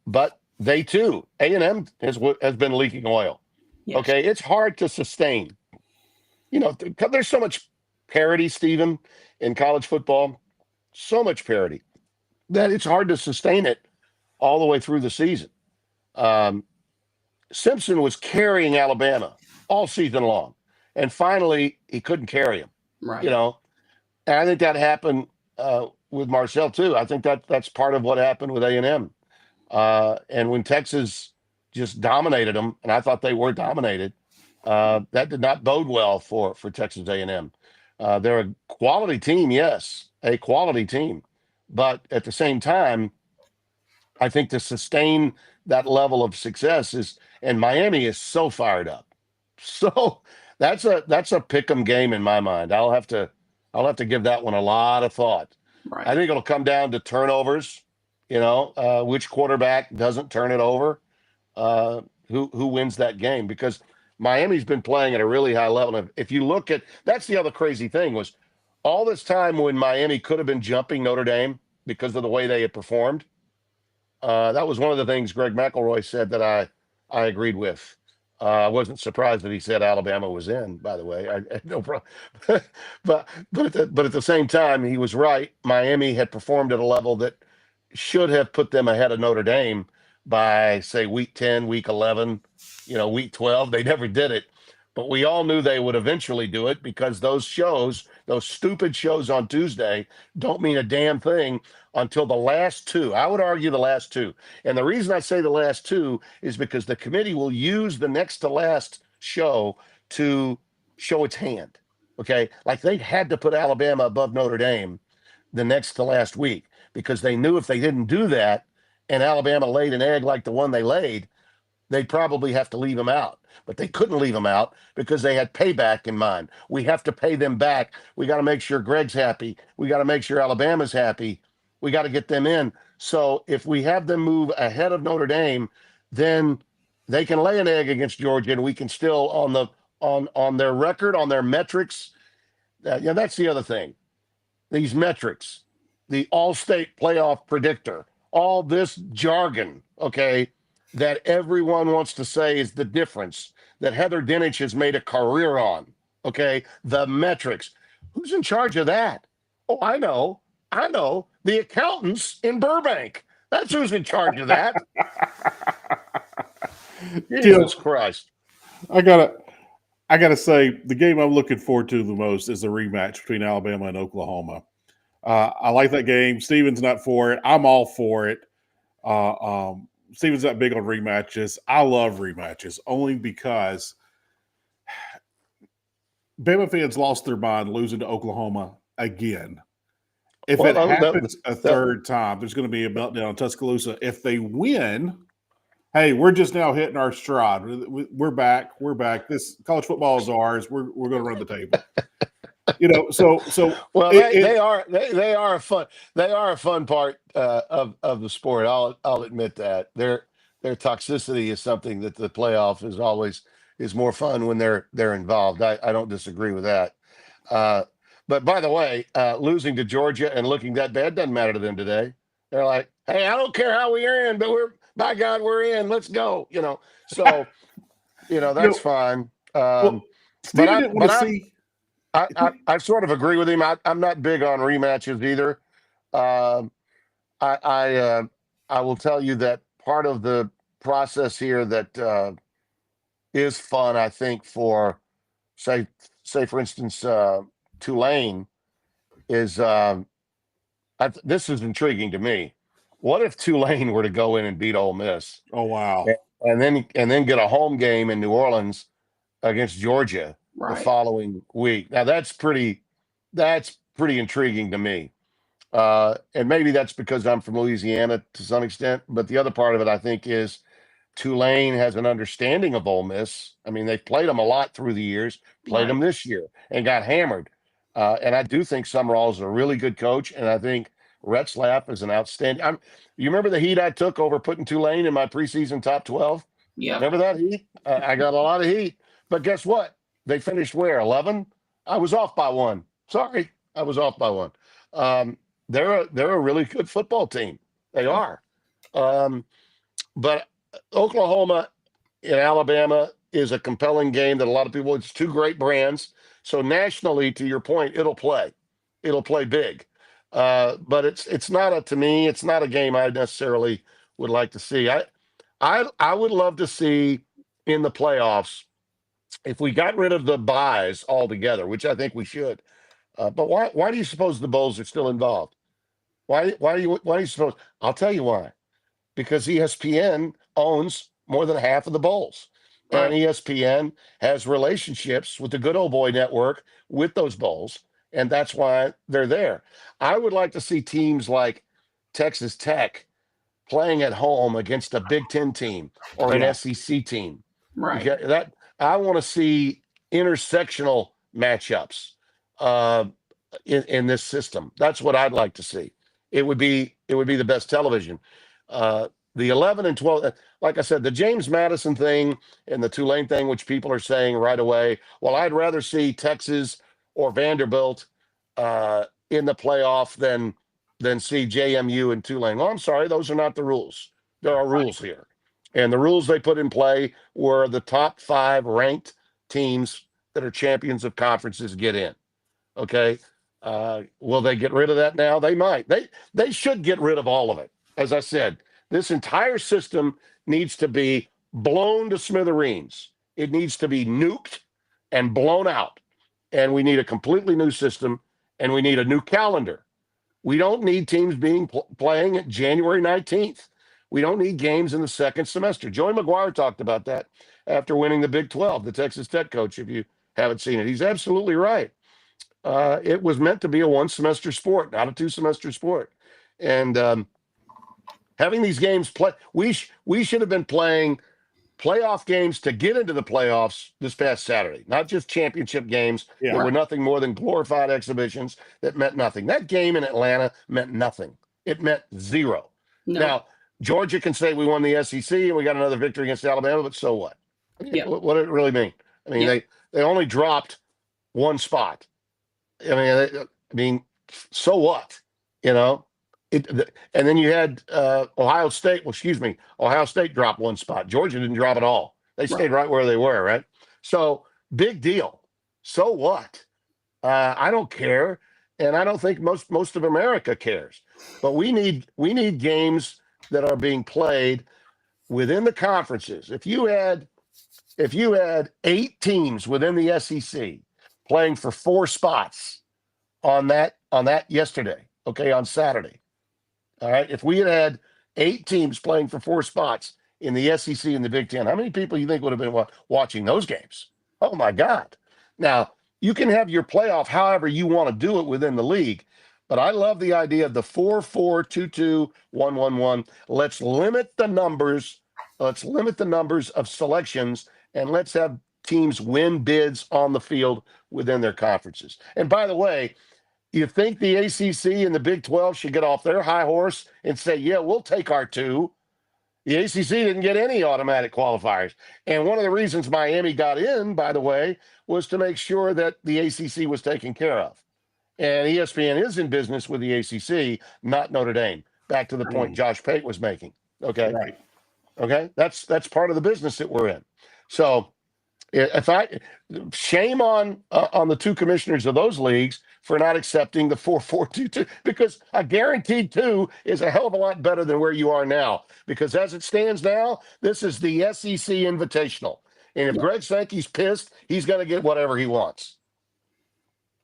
S3: But they too, A&M has been leaking oil. Yes. Okay, it's hard to sustain. You know, there's so much parity, Stephen, in college football, so much parity that it's hard to sustain it all the way through the season. Simpson was carrying Alabama all season long, and finally he couldn't carry him.
S1: Right.
S3: You know, and I think that happened with Marcel too. I think that's part of what happened with A&M. And when Texas just dominated them, and I thought they were dominated, that did not bode well for Texas A&M. They're a quality team, yes, a quality team, but at the same time, I think to sustain that level of success and Miami is so fired up. So that's a pick 'em game in my mind. I'll have to give that one a lot of thought.
S1: Right.
S3: I think it'll come down to turnovers, you know, which quarterback doesn't turn it over, who wins that game, because Miami's been playing at a really high level. If you look at, that's the other crazy thing, was all this time when Miami could have been jumping Notre Dame because of the way they had performed. That was one of the things Greg McElroy said that I agreed with. I wasn't surprised that he said Alabama was in, by the way. I no problem. but at the same time, he was right. Miami had performed at a level that should have put them ahead of Notre Dame by, say, week 10, week 11, you know, week 12. They never did it. But we all knew they would eventually do it because those shows, those stupid shows on Tuesday, don't mean a damn thing until the last two. I would argue the last two. And the reason I say the last two is because the committee will use the next to last show to show its hand. Okay. Like they had to put Alabama above Notre Dame the next to last week because they knew if they didn't do that and Alabama laid an egg like the one they laid, they'd probably have to leave them out. But they couldn't leave them out because they had payback in mind. We have to pay them back. We got to make sure Greg's happy. We got to make sure Alabama's happy. We got to get them in. So if we have them move ahead of Notre Dame, then they can lay an egg against Georgia, and we can still on their record, on their metrics. That's the other thing. These metrics, the all-state playoff predictor, all this jargon, okay, that everyone wants to say is the difference that Heather Dinich has made a career on, okay? The metrics. Who's in charge of that? Oh, I know. The accountants in Burbank. That's who's in charge of that. Jesus Christ.
S5: I gotta say, the game I'm looking forward to the most is the rematch between Alabama and Oklahoma. I like that game. Steven's not for it. I'm all for it. Steven's not big on rematches. I love rematches only because Bama fans lost their mind losing to Oklahoma again. If it happens a third time, there's going to be a meltdown in Tuscaloosa. If they win, hey, we're just now hitting our stride. We're back. This college football is ours. We're going to run the table.
S3: Well, they are a fun part of the sport. I'll admit that their toxicity is something that the playoff is more fun when they're involved. I don't disagree with that. But by the way, losing to Georgia and looking that bad doesn't matter to them today. They're like, hey, I don't care how we are in, but by God, we're in. Let's go. So that's fine.
S5: Steven didn't want to see.
S3: I sort of agree with him. I'm not big on rematches either. I will tell you that part of the process here that is fun, I think, for say for instance, Tulane is this is intriguing to me. What if Tulane were to go in and beat Ole Miss?
S5: Oh wow!
S3: And then get a home game in New Orleans against Georgia the following week. Now that's pretty intriguing to me. And maybe that's because I'm from Louisiana to some extent, but the other part of it I think is Tulane has an understanding of Ole Miss. I mean, they've played them a lot through the years, played them this year and got hammered. And I do think Summerall is a really good coach, and I think Retzlaff is an outstanding. You remember the heat I took over putting Tulane in my preseason top 12?
S1: Yeah.
S3: Remember that heat? I got a lot of heat. But guess what? They finished where? 11? I was off by one. Sorry, I was off by one. They're a really good football team. They are. But Oklahoma and Alabama is a compelling game that a lot of people, it's two great brands. So nationally, to your point, it'll play big. But it's not to me, it's not a game I necessarily would like to see. I would love to see in the playoffs, if we got rid of the buys altogether, which I think we should. But why do you suppose the Bulls are still involved? Why do you suppose? I'll tell you why. Because ESPN owns more than half of the Bulls. And ESPN has relationships with the Good Old Boy Network with those Bulls, and that's why they're there. I would like to see teams like Texas Tech playing at home against a Big Ten team or an SEC team.
S1: Right.
S3: Okay, I want to see intersectional matchups in this system. That's what I'd like to see. It would be the best television. The 11 and 12, like I said, the James Madison thing and the Tulane thing, which people are saying right away, well, I'd rather see Texas or Vanderbilt in the playoff than see JMU and Tulane. Well, I'm sorry, those are not the rules. There are rules here. And the rules they put in play were the top 5 ranked teams that are champions of conferences get in. Okay. Will they get rid of that now? They might. They should get rid of all of it. As I said, this entire system needs to be blown to smithereens. It needs to be nuked, and blown out. And we need a completely new system, and we need a new calendar. We don't need teams playing January 19th. We don't need games in the second semester. Joey McGuire talked about that after winning the Big 12, the Texas Tech coach, if you haven't seen it. He's absolutely right. It was meant to be a one-semester sport, not a two-semester sport. And having these games we should have been playing playoff games to get into the playoffs this past Saturday, not just championship games that were nothing more than glorified exhibitions that meant nothing. That game in Atlanta meant nothing. It meant zero. No. Now, Georgia can say we won the SEC and we got another victory against Alabama, but so what? What did it really mean? I mean, they only dropped one spot. I mean, so what? And then you had Ohio State. Well, excuse me, Ohio State dropped one spot. Georgia didn't drop at all. They stayed right where they were, right? So big deal. So what? I don't care, and I don't think most of America cares. But we need games that are being played within the conferences. If you had 8 teams within the SEC playing for 4 spots on that yesterday, okay, on Saturday. All right. If we had 8 teams playing for 4 spots in the SEC and the Big Ten, how many people you think would have been watching those games? Oh my God. Now, you can have your playoff however you want to do it within the league, but I love the idea of the 4-4, 2-2, 1-1-1. Let's limit the numbers. Let's limit the numbers of selections, and let's have teams win bids on the field within their conferences. And by the way, you think the ACC and the Big 12 should get off their high horse and say, yeah, we'll take our 2. The ACC didn't get any automatic qualifiers. And one of the reasons Miami got in, by the way, was to make sure that the ACC was taken care of. And ESPN is in business with the ACC, not Notre Dame. Back to the point Josh Pate was making. Okay.
S5: Right.
S3: Okay. That's part of the business that we're in. So shame on the 2 commissioners of those leagues for not accepting the 4-4-2-2, because a guaranteed 2 is a hell of a lot better than where you are now. Because as it stands now, this is the SEC Invitational, and if Greg Sankey's pissed, he's going to get whatever he wants.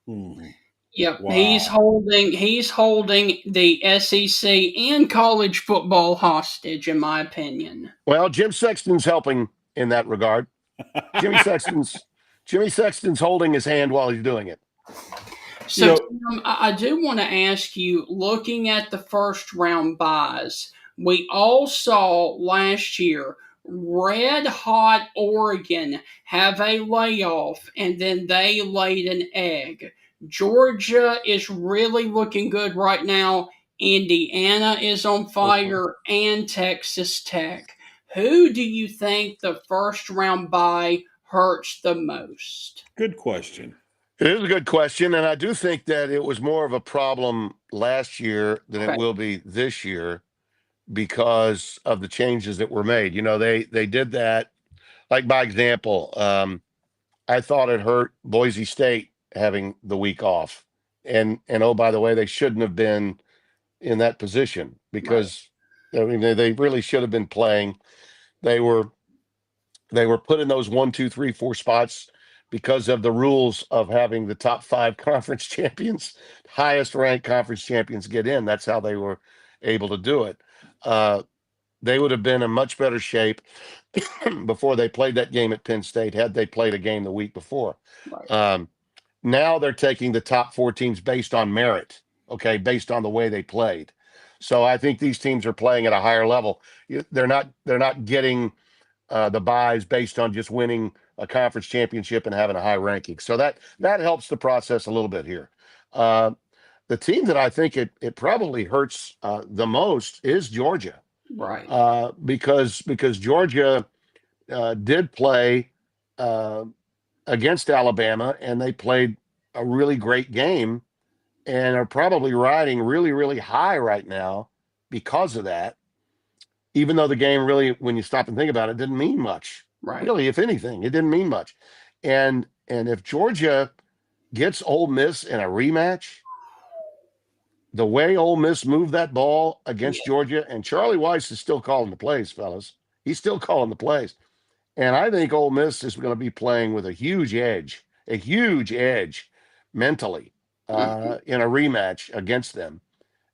S1: Yep, wow. He's holding the SEC and college football hostage, in my opinion.
S3: Well, Jim Sexton's helping in that regard. Jimmy Sexton's holding his hand while he's doing it.
S1: So, Tim, I do want to ask you, looking at the first round buys, we all saw last year red hot Oregon have a layoff, and then they laid an egg. Georgia is really looking good right now. Indiana is on fire, and Texas Tech. Who do you think the first round bye hurts the most?
S5: Good question.
S3: It is a good question, and I do think that it was more of a problem last year than it will be this year because of the changes that were made. They did that. Like, by example, I thought it hurt Boise State having the week off. And oh, by the way, they shouldn't have been in that position because I mean, they really should have been playing. They were put in those 1, 2, 3, 4 spots because of the rules of having the top 5 conference champions, highest ranked conference champions get in. That's how they were able to do it. They would have been in much better shape before they played that game at Penn State had they played a game the week before. Now they're taking the top 4 teams based on merit, okay, based on the way they played. So I think these teams are playing at a higher level. They're not getting the buys based on just winning a conference championship and having a high ranking. So that helps the process a little bit here. The team that I think it probably hurts the most is Georgia.
S1: Right.
S3: Because Georgia did play against Alabama, and they played a really great game and are probably riding really, really high right now because of that, even though the game really, when you stop and think about it, didn't mean much.
S1: Right.
S3: Really, if anything, it didn't mean much. And if Georgia gets Ole Miss in a rematch, the way Ole Miss moved that ball against Georgia, and Charlie Weiss is still calling the plays, fellas. He's still calling the plays. And I think Ole Miss is going to be playing with a huge edge mentally in a rematch against them.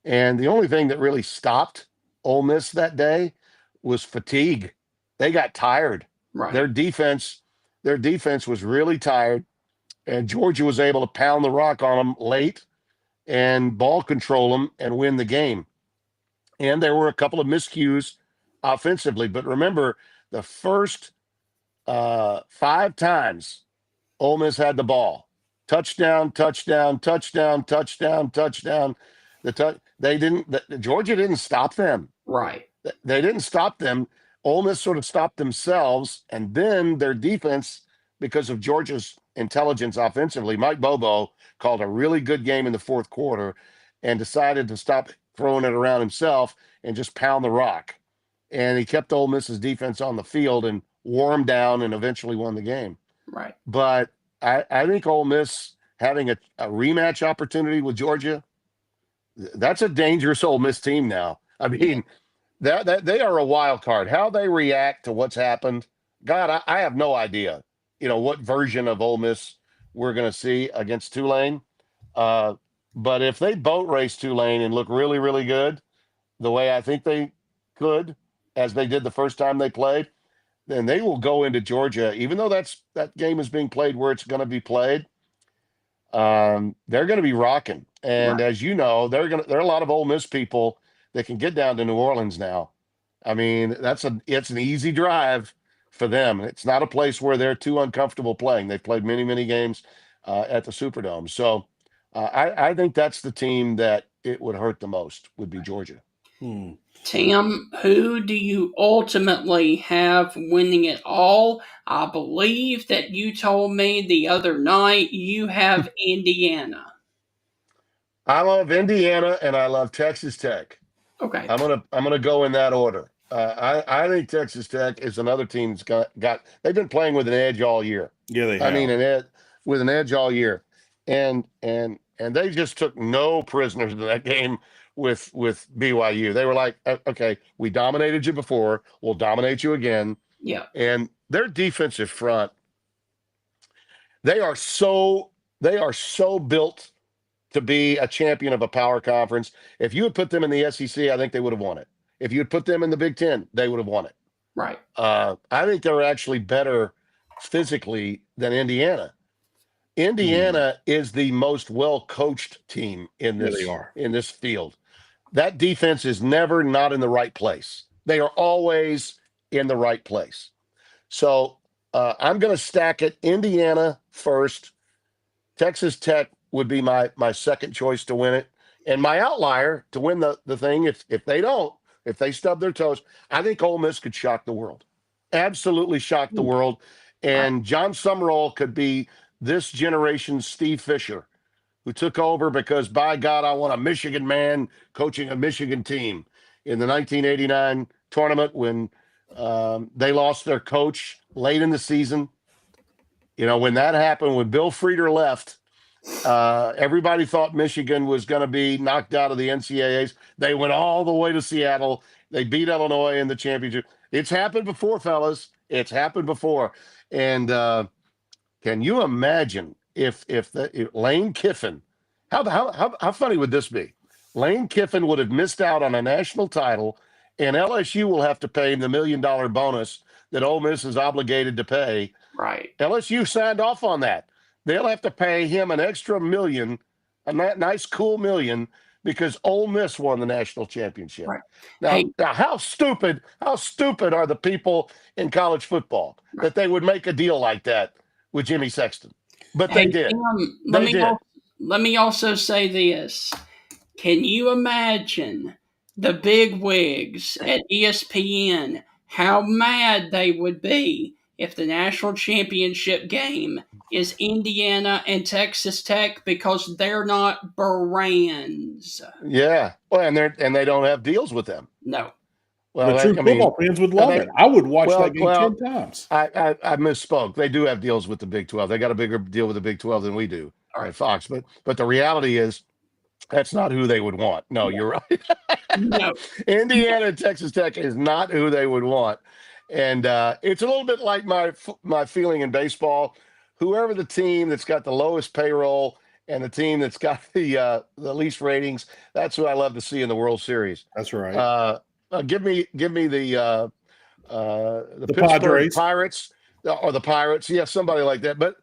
S3: And the only thing that really stopped Ole Miss that day was fatigue. They got tired.
S1: Right.
S3: Their defense was really tired, and Georgia was able to pound the rock on them late and ball control them and win the game. And there were a couple of miscues offensively. But remember, the first 5 times Ole Miss had the ball, touchdown, touchdown, touchdown, touchdown, touchdown. Georgia didn't stop them.
S1: Right.
S3: They didn't stop them. Ole Miss sort of stopped themselves, and then their defense, because of Georgia's intelligence offensively, Mike Bobo called a really good game in the fourth quarter and decided to stop throwing it around himself and just pound the rock. And he kept Ole Miss's defense on the field and wore them down and eventually won the game.
S1: Right.
S3: But I think Ole Miss having a rematch opportunity with Georgia, that's a dangerous Ole Miss team now. I mean, that they are a wild card. How they react to what's happened, God, I have no idea. What version of Ole Miss we're going to see against Tulane. But if they boat race Tulane and look really, really good, the way I think they could, as they did the first time they played, then they will go into Georgia, even though that game is being played where it's going to be played. They're going to be rocking, and as you know, there are a lot of Ole Miss people that can get down to New Orleans now. I mean, it's an easy drive for them. It's not a place where they're too uncomfortable playing. They've played many, many games at the Superdome, so I think that's the team that it would hurt the most would be Georgia.
S1: Tim, who do you ultimately have winning it all? I believe that you told me the other night you have Indiana.
S3: I love Indiana and I love Texas Tech.
S1: Okay.
S3: I'm gonna go in that order. I think Texas Tech is another team that's got they've been playing with an edge all year.
S5: Yeah, they have.
S3: I mean, with an edge all year, and they just took no prisoners in that game with BYU. They were like, okay, we dominated you before, we'll dominate you again.
S1: Yeah.
S3: And their defensive front, they are so built to be a champion of a power conference. If you had put them in the SEC, I think they would have won it. If you had put them in the Big Ten, they would have won it.
S1: Right.
S3: I think they're actually better physically than Indiana. Indiana is the most well-coached team in this field. That defense is never not in the right place. They are always in the right place. So I'm going to stack it. Indiana first. Texas Tech would be my second choice to win it. And my outlier to win the thing, if they stub their toes, I think Ole Miss could shock the world. Absolutely shock the world. And John Summerall could be this generation's Steve Fisher, who took over because, by God, I want a Michigan man coaching a Michigan team in the 1989 tournament when they lost their coach late in the season. When that happened, when Bill Frieder left, everybody thought Michigan was going to be knocked out of the NCAAs. They went all the way to Seattle. They beat Illinois in the championship. It's happened before, fellas. It's happened before. And can you imagine if Lane Kiffin, how funny would this be? Lane Kiffin would have missed out on a national title, and LSU will have to pay him the $1 million bonus that Ole Miss is obligated to pay.
S1: Right.
S3: LSU signed off on that. They'll have to pay him an extra $1 million, a nice, cool $1 million, because Ole Miss won the national championship.
S1: Right.
S3: Now, how stupid are the people in college football that they would make a deal like that with Jimmy Sexton? But they did.
S1: Let me also say this. Can you imagine the big wigs at ESPN, how mad they would be if the national championship game is Indiana and Texas Tech because they're not brands?
S3: Yeah. Well, and they don't have deals with them.
S1: No.
S5: Well, the true football fans would love it. I would watch that game 10 times.
S3: I misspoke. They do have deals with the Big 12. They got a bigger deal with the Big 12 than we do at Fox. But the reality is that's not who they would want. No, you're right.
S1: No.
S3: Indiana and Texas Tech is not who they would want. And it's a little bit like my feeling in baseball. Whoever the team that's got the lowest payroll and the team that's got the least ratings, that's who I love to see in the World Series.
S5: That's right.
S3: Give me the
S5: The
S3: Pittsburgh
S5: Padres.
S3: Pirates or the Pirates. Yeah, somebody like that. But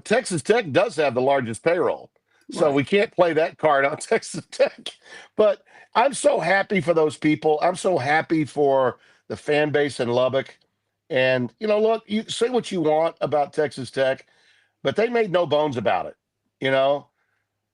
S3: Texas Tech does have the largest payroll. So
S1: Right.
S3: we can't play that card on Texas Tech. But I'm so happy for those people. I'm so happy for the fan base in Lubbock. And, look, you say what you want about Texas Tech, but they made no bones about it.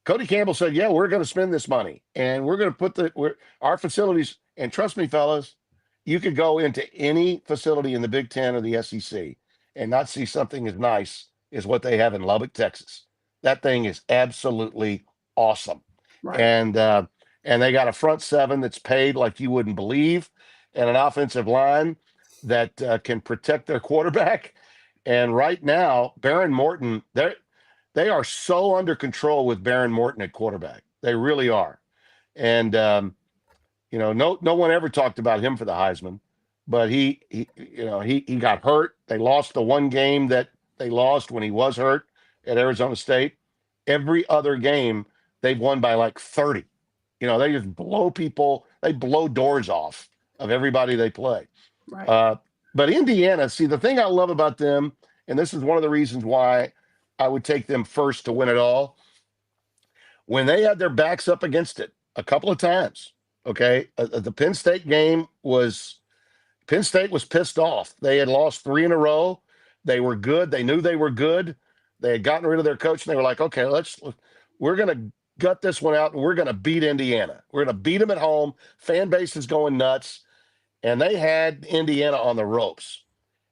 S3: Cody Campbell said, yeah, we're going to spend this money and we're going to put our facilities. And trust me, fellas, you could go into any facility in the Big Ten or the SEC and not see something as nice as what they have in Lubbock, Texas. That thing is absolutely awesome.
S1: Right.
S3: And they got a front seven that's paid like you wouldn't believe, and an offensive line that can protect their quarterback. And right now, Baron Morton, they are so under control with Baron Morton at quarterback. They really are. And no one ever talked about him for the Heisman, but he got hurt. They lost the one game that they lost when he was hurt at Arizona State. Every other game they've won by like 30. They just blow people. They blow doors off of everybody they play.
S1: Right.
S3: But Indiana, see, the thing I love about them, and this is one of the reasons why I would take them first to win it all, when they had their backs up against it a couple of times, okay, the Penn State game Penn State was pissed off. They had lost 3 in a row. They were good. They knew they were good. They had gotten rid of their coach, and they were like, okay, we're going to gut this one out, and we're going to beat Indiana. We're going to beat them at home. Fan base is going nuts. And they had Indiana on the ropes.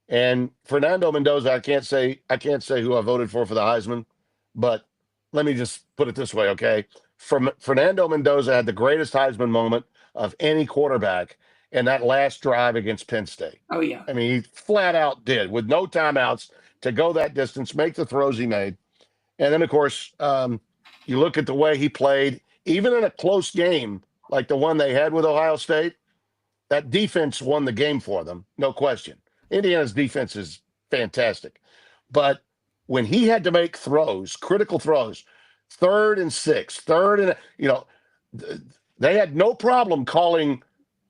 S3: And Fernando Mendoza, I can't say who I voted for the Heisman, but let me just put it this way, okay? Fernando Mendoza had the greatest Heisman moment of any quarterback in that last drive against Penn State.
S1: Oh, yeah.
S3: I mean, he flat out did, with no timeouts, to go that distance, make the throws he made. And then, of course, you look at the way he played, even in a close game like the one they had with Ohio State, that defense won the game for them, no question. Indiana's defense is fantastic. But when he had to make throws, critical throws, 3rd and 6, they had no problem calling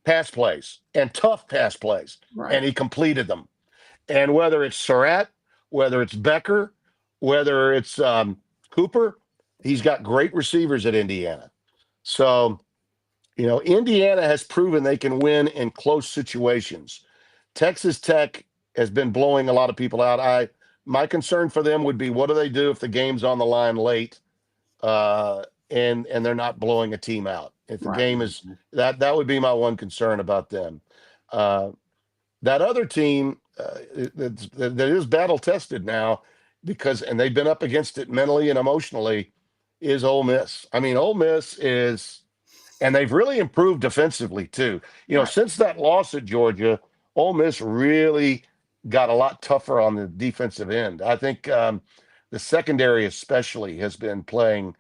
S3: pass plays and tough pass plays,
S1: Right.
S3: and he completed them. And whether it's Surratt, whether it's Becker, whether it's Cooper, he's got great receivers at Indiana. So, Indiana has proven they can win in close situations. Texas Tech has been blowing a lot of people out. My concern for them would be, what do they do if the game's on the line late, and they're not blowing a team out? If the
S1: Right.
S3: game is that would be my one concern about them. That other team that is battle tested now, and they've been up against it mentally and emotionally, is Ole Miss. I mean, Ole Miss is. And they've really improved defensively, too.
S1: Right.
S3: Since that loss at Georgia, Ole Miss really got a lot tougher on the defensive end. I think the secondary especially has been playing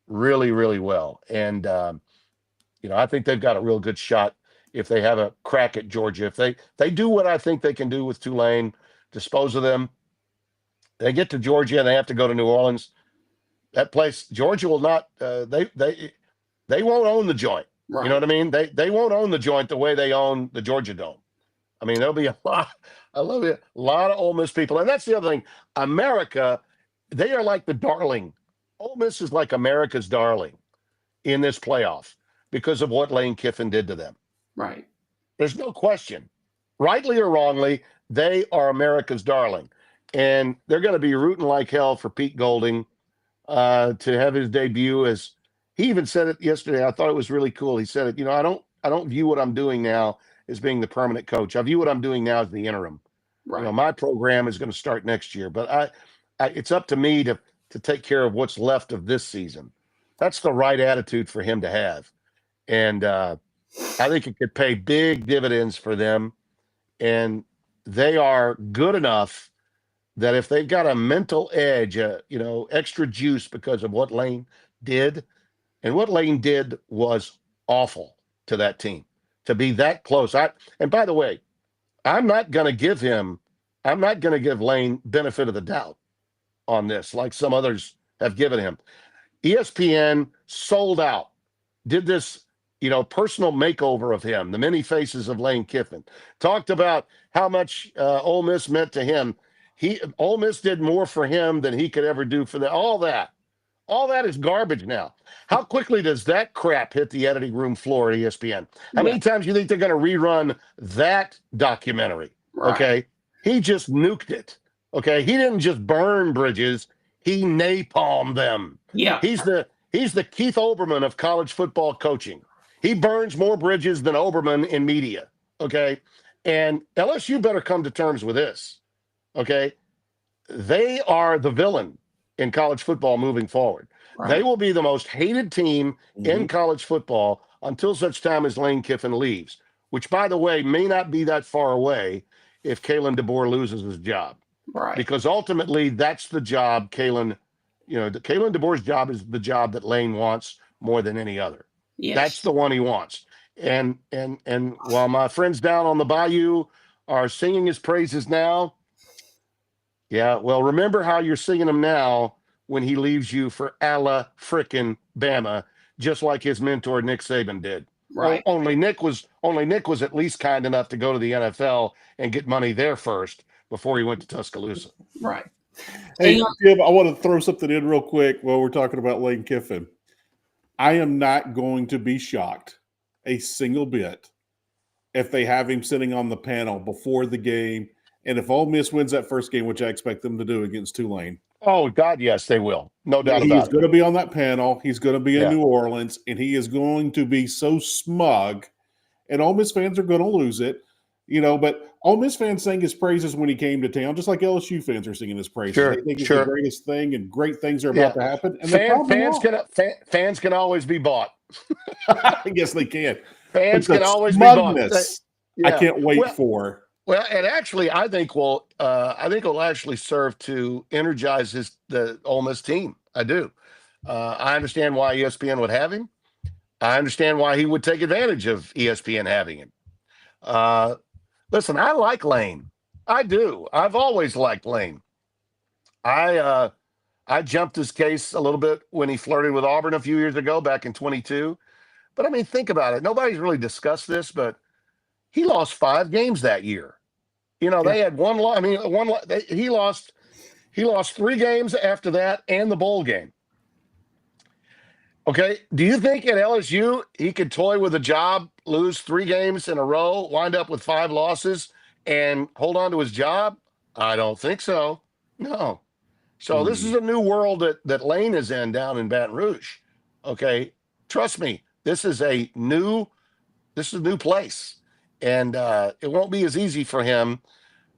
S3: really, really well. And, I think they've got a real good shot if they have a crack at Georgia. If they do what I think they can do with Tulane, dispose of them, they get to Georgia and they have to go to New Orleans. That place, Georgia will not they won't own the joint.
S1: Right.
S3: You know what I mean? They won't own the joint the way they own the Georgia Dome. I mean, there'll be a lot of Ole Miss people. And that's the other thing. America, they are like the darling. Ole Miss is like America's darling in this playoff because of what Lane Kiffin did to them.
S1: Right.
S3: There's no question. Rightly or wrongly, they are America's darling. And they're going to be rooting like hell for Pete Golding to have his debut as. He even said it yesterday. I thought it was really cool. He said it, I don't view what I'm doing now as being the permanent coach. I view what I'm doing now as the interim.
S1: Right.
S3: My program is going to start next year, but it's up to me to take care of what's left of this season. That's the right attitude for him to have. And I think it could pay big dividends for them. And they are good enough that if they've got a mental edge, extra juice because of what Lane did. And what Lane did was awful to that team, to be that close. And by the way, I'm not going to give Lane benefit of the doubt on this, like some others have given him. ESPN sold out, did this, personal makeover of him, the many faces of Lane Kiffin, talked about how much Ole Miss meant to him. Ole Miss did more for him than he could ever do for them. All that is garbage now. How quickly does that crap hit the editing room floor at ESPN? How many times do you think they're going to rerun that documentary?
S1: Right.
S3: Okay. He just nuked it. Okay. He didn't just burn bridges, he napalmed them.
S1: Yeah.
S3: He's the Keith Olbermann of college football coaching. He burns more bridges than Olbermann in media. Okay. And LSU better come to terms with this. Okay. They are the villain in college football moving forward.
S1: Right.
S3: They will be the most hated team in college football until such time as Lane Kiffin leaves, which, by the way, may not be that far away if Kalen DeBoer loses his job.
S1: Right.
S3: Because ultimately, that's the job Kalen DeBoer's job is the job that Lane wants more than any other.
S1: Yes.
S3: That's the one he wants. And while my friends down on the bayou are singing his praises now, yeah, well, remember how you're singing him now when he leaves you for frickin' Bama, just like his mentor Nick Saban did.
S1: Right.
S3: Only Nick was at least kind enough to go to the NFL and get money there first before he went to Tuscaloosa.
S1: Right.
S5: Hey, Jim, I want to throw something in real quick while we're talking about Lane Kiffin. I am not going to be shocked a single bit if they have him sitting on the panel before the game. And if Ole Miss wins that first game, which I expect them to do against Tulane.
S3: Oh, God, yes, they will. No doubt about it.
S5: He is going to be on that panel. He's going to be in New Orleans, and he is going to be so smug. And Ole Miss fans are going to lose it. But Ole Miss fans sang his praises when he came to town, just like LSU fans are singing his praises.
S3: Sure,
S5: they think it's the greatest thing, and great things are about to happen. And
S3: fans can always be bought.
S5: Yes, they can.
S3: Fans can always be bought.
S5: I can't wait for.
S3: Well, and actually, I think will actually serve to energize the Ole Miss team. I do. I understand why ESPN would have him. I understand why he would take advantage of ESPN having him. Listen, I like Lane. I do. I've always liked Lane. I jumped his case a little bit when he flirted with Auburn a few years ago, back in 22. But I mean, think about it. Nobody's really discussed this, but he lost 5 games that year. They had one loss. I mean, he lost 3 games after that and the bowl game. Okay. Do you think at LSU he could toy with a job, lose 3 games in a row, wind up with 5 losses, and hold on to his job? I don't think so. No. So this is a new world that Lane is in down in Baton Rouge. Okay. Trust me, this is a new place. And it won't be as easy for him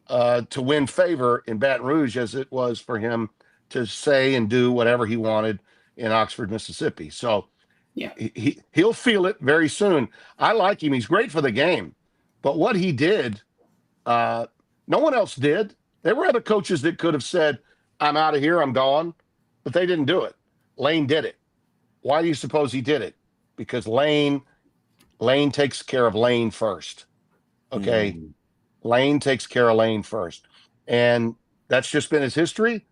S3: to win favor in Baton Rouge as it was for him to say and do whatever he wanted in Oxford, Mississippi. So he'll feel it very soon. I like him. He's great for the game. But what he did, no one else did. There were other coaches that could have said, I'm out of here, I'm gone. But they didn't do it. Lane did it. Why do you suppose he did it? Because Lane takes care of Lane first. Okay. Lane takes care of Lane first. And that's just been his history.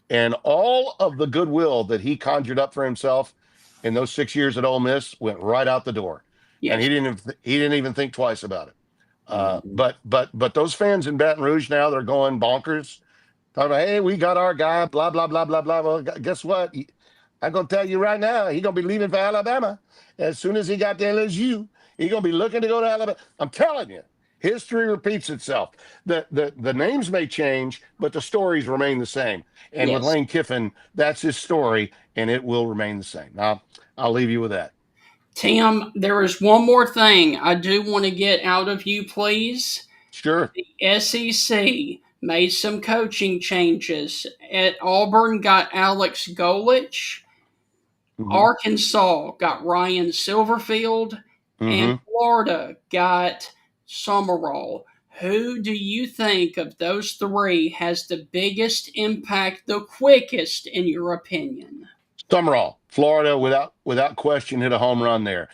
S3: And all of the goodwill that he conjured up for himself in those 6 years at Ole Miss went right out the door. Yes. And he didn't even think twice about it. But those fans in Baton Rouge now, they're going bonkers. Talking about, hey, we got our guy, blah, blah, blah, blah, blah. Well, guess what? I'm going to tell you right now, he's going to be leaving for Alabama. As soon as he got to LSU, he's going to be looking to go to Alabama. I'm telling you, history repeats itself. The names may change, but the stories remain the same. And with Lane Kiffin, that's his story, and it will remain the same. Now, I'll leave you with that.
S1: Tim, there is one more thing I do want to get out of you, please.
S3: Sure.
S1: The SEC made some coaching changes. At Auburn, got Alex Golich. Arkansas got Ryan Silverfield. And Florida got Summerall. Who do you think of those 3 has the biggest impact, the quickest, in your opinion?
S3: Summerall, Florida, without question, hit a home run there.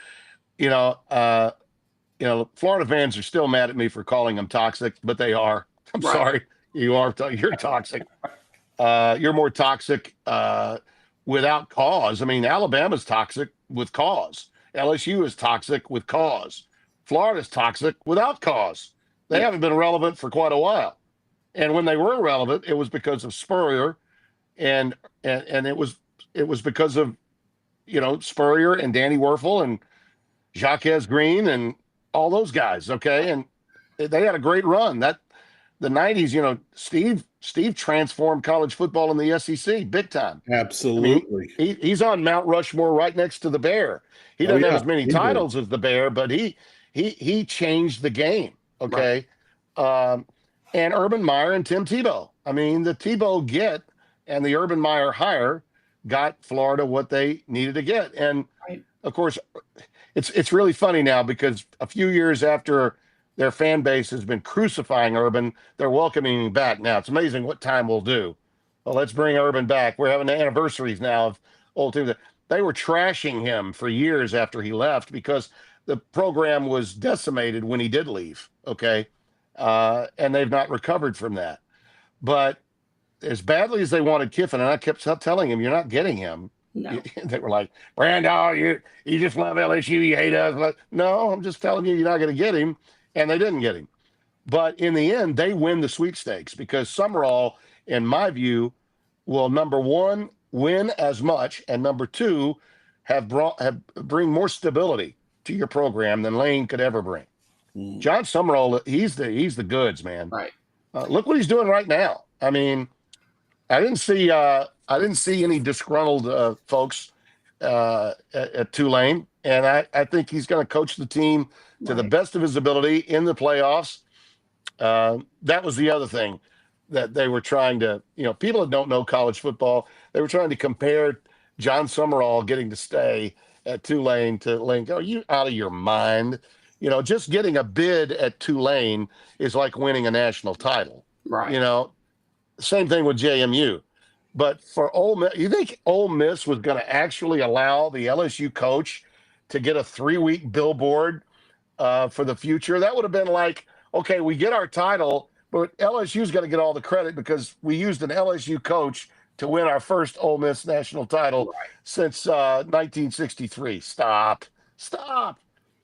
S3: Florida fans are still mad at me for calling them toxic, but they are. I'm
S1: Right.
S3: sorry. You're toxic. You're more toxic without cause. I mean, Alabama's toxic with cause. LSU is toxic with cause. Florida's toxic without cause. They
S1: Yeah.
S3: haven't been relevant for quite a while. And when they were relevant, it was because of Spurrier, and it was because of Spurrier and Danny Werfel and Jacques Green and all those guys. Okay, and they had a great run. That the '90s. Steve transformed college football in the SEC big time.
S5: Absolutely.
S3: I mean, he's on Mount Rushmore right next to the Bear. He doesn't have as many titles as the Bear, but he changed the game. Okay. Right. And Urban Meyer and Tim Tebow. I mean, the Tebow get and the Urban Meyer hire got Florida what they needed to get. And of course, it's really funny now because a few years after their fan base has been crucifying Urban, they're welcoming him back now. It's amazing what time will do. Well, let's bring Urban back. We're having anniversaries now of old teams. They were trashing him for years after he left because the program was decimated when he did leave. Okay. And they've not recovered from that. But as badly as they wanted Kiffin, and I kept telling him, you're not getting him.
S1: No.
S3: They were like, Brando, you just love LSU, you hate us. No, I'm just telling you, you're not going to get him. And they didn't get him. But in the end, they win the sweepstakes because Summerall, in my view, will, number one, win as much, and number two, bring more stability to your program than Lane could ever bring. John Summerall, he's the goods, man.
S1: Right.
S3: Look what he's doing right now. I mean, I didn't see any disgruntled folks at Tulane, and I think he's going to coach the team to the best of his ability in the playoffs. That was the other thing that they were trying to, people that don't know college football, they were trying to compare John Summerall getting to stay at Tulane to Lane. Are you out of your mind? Just getting a bid at Tulane is like winning a national title.
S1: Right.
S3: Same thing with JMU. But for Ole Miss, you think Ole Miss was going to actually allow the LSU coach to get a 3-week billboard for the future? That would have been like, okay, we get our title, but LSU's got to get all the credit because we used an LSU coach to win our first Ole Miss national title since 1963. Stop.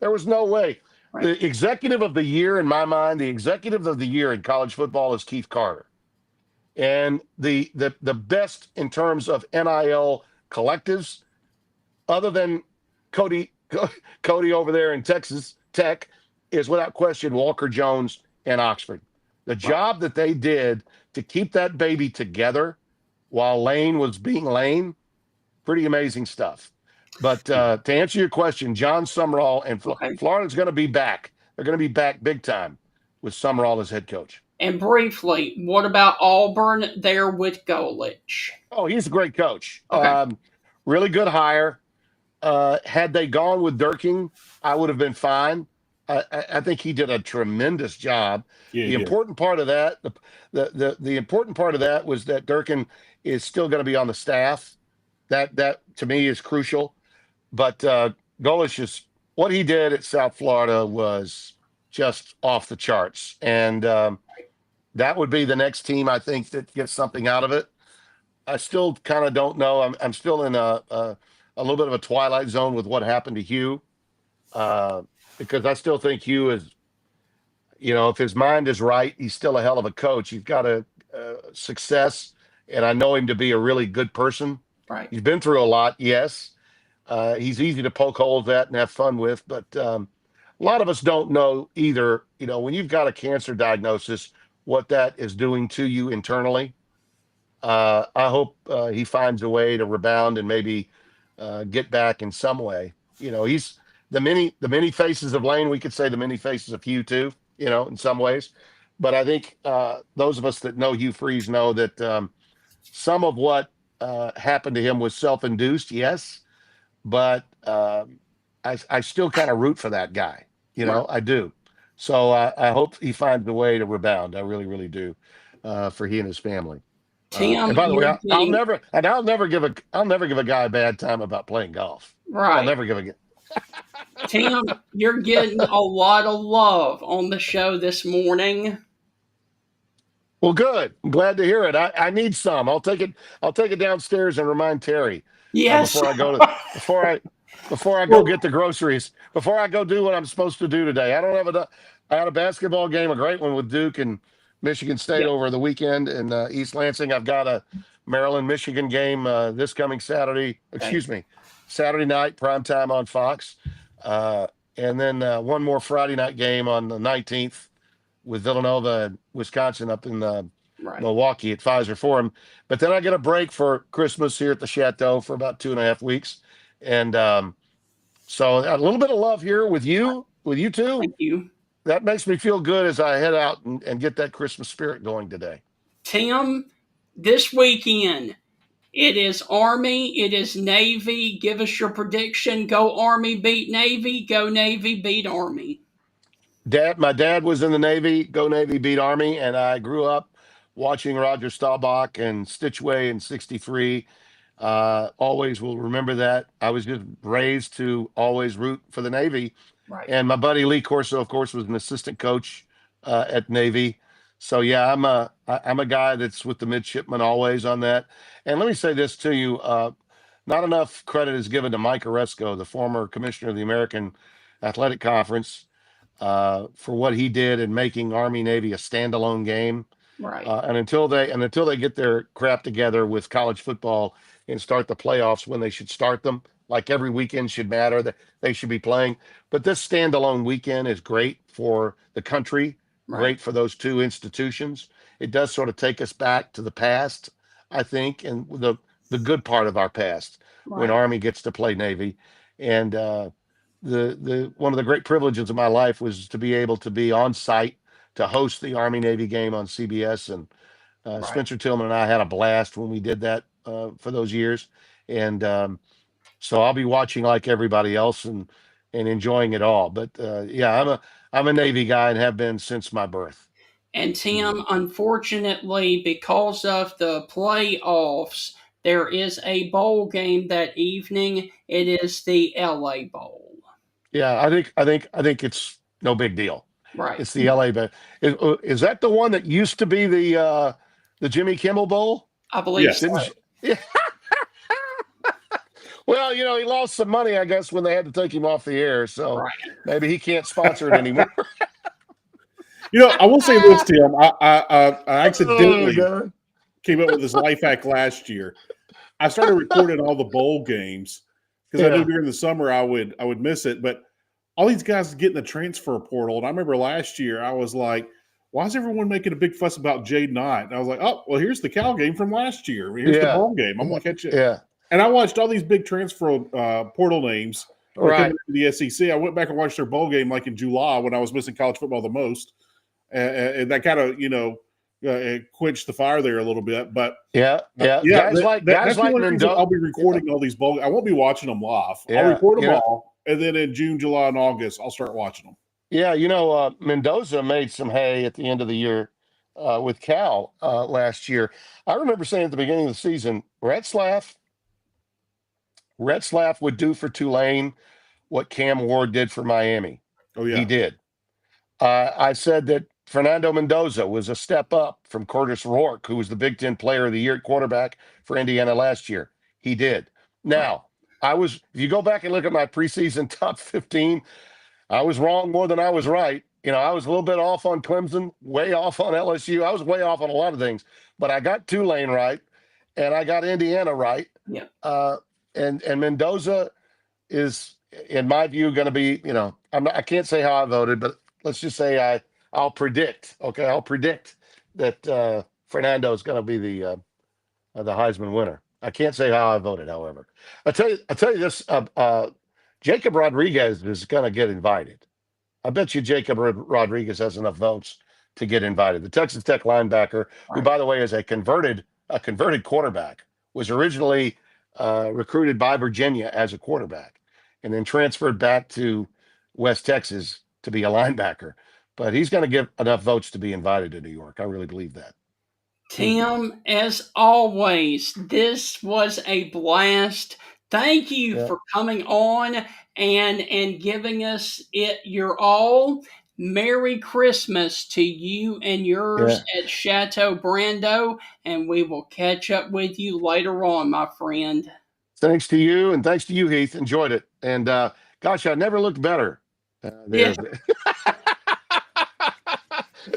S3: There was no way. Right. The executive of the year, in my mind, the executive of the year in college football is Keith Carter. And the best in terms of NIL collectives, other than Cody over there in Texas Tech, is without question Walker Jones and Oxford. The job that they did to keep that baby together while Lane was being Lane, pretty amazing stuff. But to answer your question, John Summerall and Florida's going to be back. They're going to be back big time with Summerall as head coach.
S1: And briefly, what about Auburn there with Golich?
S3: Oh, he's a great coach.
S1: Okay.
S3: Really good hire. Had they gone with Durkin, I would have been fine. I think he did a tremendous job. The important part of that, the important part of that was that Durkin is still going to be on the staff. That to me is crucial. But Golich, what he did at South Florida was just off the charts. And that would be the next team, I think, that gets something out of it. I still kind of don't know. I'm still in a little bit of a twilight zone with what happened to Hugh, because I still think Hugh is, if his mind is right, he's still a hell of a coach. He's got a success, and I know him to be a really good person.
S1: Right.
S3: He's been through a lot, yes. He's easy to poke holes at and have fun with, but a lot of us don't know either, when you've got a cancer diagnosis, what that is doing to you internally. I hope he finds a way to rebound and maybe get back in some way. He's the many faces of Lane. We could say the many faces of Hugh too, in some ways. But I think those of us that know Hugh Freeze know that some of what happened to him was self-induced, yes. But I still kind of root for that guy. I do. So I hope he finds a way to rebound. I really, really do, for he and his family.
S1: Tim,
S3: and by the way, I'll never give a guy a bad time about playing golf.
S1: Right.
S3: I'll never give a.
S1: Tim, you're getting a lot of love on the show this morning.
S3: Well, good. I'm glad to hear it. I need some. I'll take it. I'll take it downstairs and remind Terry
S1: Yes.
S3: before I go to before I go
S5: Well,
S3: get the groceries. Before I go do what I'm supposed to do today. I don't have a. I had a basketball game, a great one with Duke and Michigan State
S1: Yep.
S3: over the weekend in East Lansing. I've got a Maryland Michigan game this coming Saturday.
S1: Okay.
S3: Excuse me, Saturday night primetime on Fox, and then one more Friday night game on the 19th with Villanova and Wisconsin up in
S1: Right.
S3: Milwaukee at Pfizer Forum. But then I get a break for Christmas here at the Chateau for about 2.5 weeks. And so a little bit of love here with you two.
S1: Thank you.
S3: That makes me feel good as I head out and get that Christmas spirit going today.
S1: Tim, this weekend, it is Army, it is Navy. Give us your prediction. Go Army, beat Navy. Go Navy, beat Army.
S3: My dad was in the Navy, go Navy, beat Army, and I grew up watching Roger Staubach and Stitchway in '63. Always will remember that. I was just raised to always root for the Navy.
S1: Right.
S3: And my buddy Lee Corso, of course, was an assistant coach at Navy. So yeah, I'm a guy that's with the midshipmen always on that. And let me say this to you: not enough credit is given to Mike Oresco, the former commissioner of the American Athletic Conference, for what he did in making Army Navy a standalone game.
S1: Right.
S3: And until they get their crap together with college football and start the playoffs when they should start them, like every weekend should matter, that they should be playing. But this standalone weekend is great for the country,
S1: Right.
S3: great for those two institutions. It does sort of take us back to the past, I think, and the good part of our past when
S1: Right.
S3: Army gets to play Navy. And the one of the great privileges of my life was to be able to be on site to host the Army Navy game on CBS, and
S1: Right.
S3: Spencer Tillman and I had a blast when we did that for those years, and so I'll be watching like everybody else and enjoying it all. But yeah, I'm a Navy guy and have been since my birth.
S1: And Tim, unfortunately, because of the playoffs, there is a bowl game that evening. It is the LA Bowl.
S3: Yeah, I think it's no big deal.
S1: Right.
S3: It's the LA, but is that the one that used to be the Jimmy Kimmel Bowl?
S1: I believe
S5: Yes.
S1: so.
S3: Yeah. Well, you know, he lost some money, I guess, when they had to take him off the air. So
S1: Right.
S3: maybe he can't sponsor it anymore.
S5: You know, I will say this, Tim. I accidentally
S3: Oh, God.
S5: came up with this life hack last year. I started recording all the bowl games because I
S3: Yeah.
S5: knew during the summer I would miss it. But all these guys get in the transfer portal, and I remember last year I was like, "Why is everyone making a big fuss about Jade Knight?" And I was like, "Oh, well, here's the Cal game from last year. Here's the
S3: Yeah.
S5: bowl game. I'm gonna catch it."
S3: Yeah.
S5: And I watched all these big transfer portal names that are
S3: Right.
S5: coming into the SEC. I went back and watched their bowl game like in July when I was missing college football the most, and that kind of it quenched the fire there a little bit. But
S3: Yeah. Yeah. Guys like
S5: that's the only reason
S3: Mendoza.
S5: I'll be recording all these bowl. I won't be watching them live.
S3: Yeah,
S5: I'll record them
S3: you know-
S5: all, and then in June, July, and August, I'll start watching them.
S3: Yeah, you know, Mendoza made some hay at the end of the year with Cal last year. I remember saying at the beginning of the season, Retzlaff would do for Tulane what Cam Ward did for Miami.
S5: Oh yeah,
S3: He did. I said that Fernando Mendoza was a step up from Curtis Rourke, who was the Big Ten Player of the Year at quarterback for Indiana last year. He did. Now, if you go back and look at my preseason top 15, I was wrong more than I was right. You know, I was a little bit off on Clemson, way off on LSU. I was way off on a lot of things, but I got Tulane right, and I got Indiana right.
S1: Yeah.
S3: And Mendoza is, in my view, going to be. You know, I can't say how I voted, but let's just say I'll predict. Okay, I'll predict that Fernando is going to be the Heisman winner. I can't say how I voted, however. I tell you this. Jacob Rodriguez is going to get invited. I bet you Jacob Rodriguez has enough votes to get invited. The Texas Tech linebacker, who, by the way, is a converted quarterback, was originally recruited by Virginia as a quarterback and then transferred back to West Texas to be a linebacker. But he's going to get enough votes to be invited to New York. I really believe that.
S1: Tim, as always, this was a blast. Thank you for coming on and giving us your all. Merry Christmas to you and yours
S3: Yeah.
S1: at Chateau Brando, and we will catch up with you later on, my friend.
S3: Thanks to you, and thanks to you, Heath. Enjoyed it. And gosh, I never looked better.
S1: Yeah,
S3: There.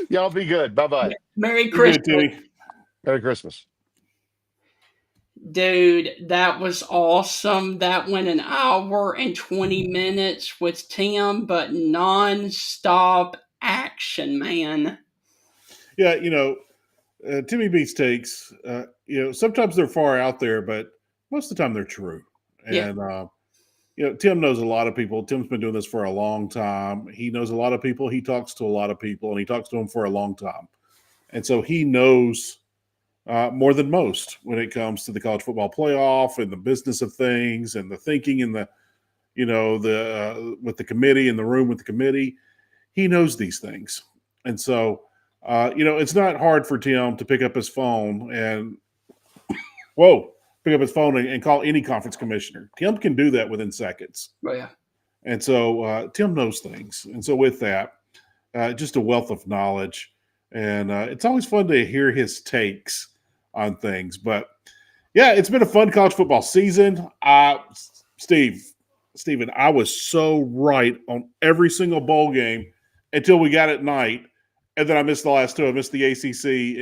S3: Y'all be good. Bye bye.
S1: Merry
S5: Be good,
S1: Christmas.
S5: Timmy.
S3: Merry Christmas.
S1: Dude, that was awesome. That went an hour and 20 minutes with Tim, but non-stop action, man.
S5: Yeah, Timmy B's takes, sometimes they're far out there, but most of the time they're true.
S1: Yeah,
S5: And, Tim knows a lot of people. Tim's been doing this for a long time. He knows a lot of people. He talks to a lot of people, and he talks to them for a long time. And so he knows more than most when it comes to the college football playoff and the business of things and the thinking and with the committee in the room with the committee. He knows these things. And so, it's not hard for Tim to pick up his phone and and call any conference commissioner. Tim can do that within seconds.
S1: but yeah.
S5: And so Tim knows things. And so with that, just a wealth of knowledge. And it's always fun to hear his takes on things. But yeah, it's been a fun college football season. Steven, I was so right on every single bowl game until we got at night. And then I missed the last two. I missed the ACC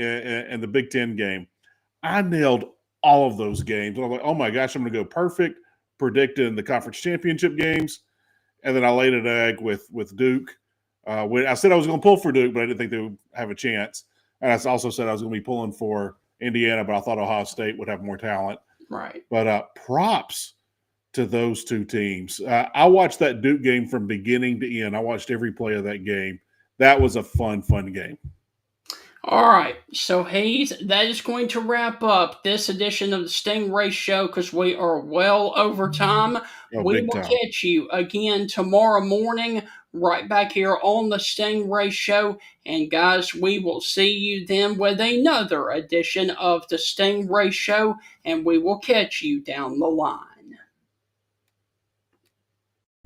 S5: and the Big Ten game. I nailed all of those games. And I'm like, oh my gosh, I'm going to go perfect predicting the conference championship games. And then I laid an egg with Duke. I said I was going to pull for Duke, but I didn't think they would have a chance. And I also said I was going to be pulling for Indiana, but I thought Ohio State would have more talent.
S1: Right.
S5: But props to those two teams. I watched that Duke game from beginning to end. I watched every play of that game. That was a fun game.
S1: All right, so that is going to wrap up this edition of the Stingray Show because we are well over time. We will catch you again tomorrow morning right back here on the Stingray Show. And guys, we will see you then with another edition of the Stingray Show, and we will catch you down the line.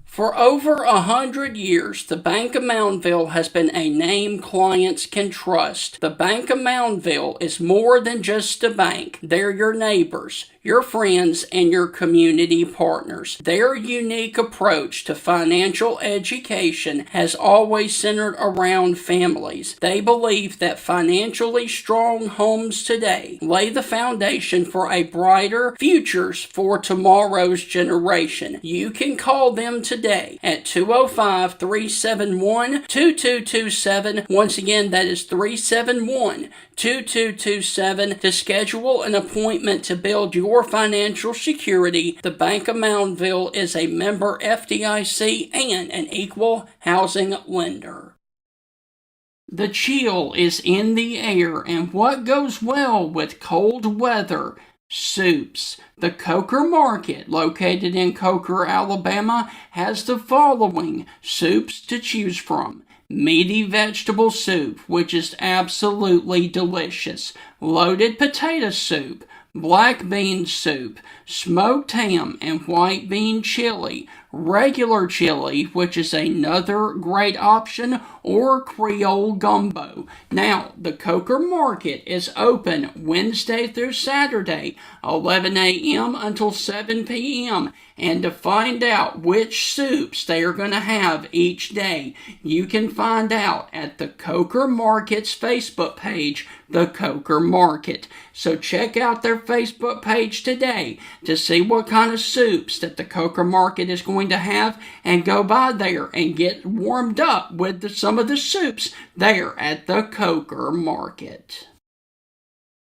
S1: For over 100 years, the Bank of Moundville has been a name clients can trust. The Bank of Moundville is more than just a bank. They're your neighbors, your friends, and your community partners. Their unique approach to financial education has always centered around families. They believe that financially strong homes today lay the foundation for a brighter futures for tomorrow's generation. You can call them today at 205-371-2227. Once again, that is 371-2227 to schedule an appointment to build your financial security. The Bank of Moundville is a member FDIC and an equal housing lender. The chill is in the air, and what goes well with cold weather? Soups. The Coker Market, located in Coker, Alabama, has the following soups to choose from. Meaty vegetable soup, which is absolutely delicious. Loaded potato soup. Black bean soup. Smoked ham and white bean chili. Regular chili, which is another great option, or Creole gumbo. Now, the Coker Market is open Wednesday through Saturday, 11 a.m. until 7 p.m. And to find out which soups they are going to have each day, you can find out at the Coker Market's Facebook page, The Coker Market. So check out their Facebook page today to see what kind of soups that the Coker Market is going to have, and go by there and get warmed up with some of the soups there at the Coker Market.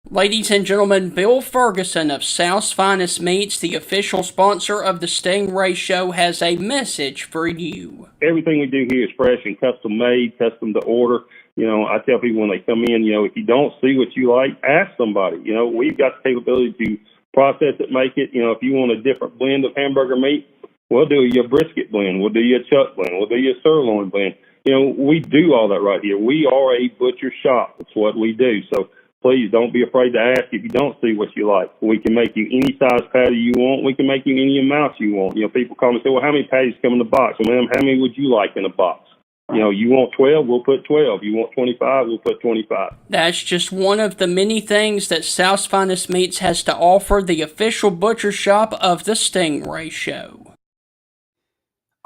S1: Ladies and gentlemen, Bill Ferguson of South's Finest Meats, the official sponsor of the Stingray Show, has a message for you.
S2: Everything we do here is fresh and custom made, custom to order. I tell people when they come in, if you don't see what you like, ask somebody. We've got the capability to process it, make it. If you want a different blend of hamburger meat, we'll do your brisket blend. We'll do your chuck blend. We'll do your sirloin blend. We do all that right here. We are a butcher shop. That's what we do. So please don't be afraid to ask if you don't see what you like. We can make you any size patty you want. We can make you any amount you want. People call me and say, well, how many patties come in the box? Well, ma'am, how many would you like in a box? You want 12, we'll put 12. You want 25, we'll put 25.
S1: That's just one of the many things that South's Finest Meats has to offer, the official butcher shop of the Stingray Show.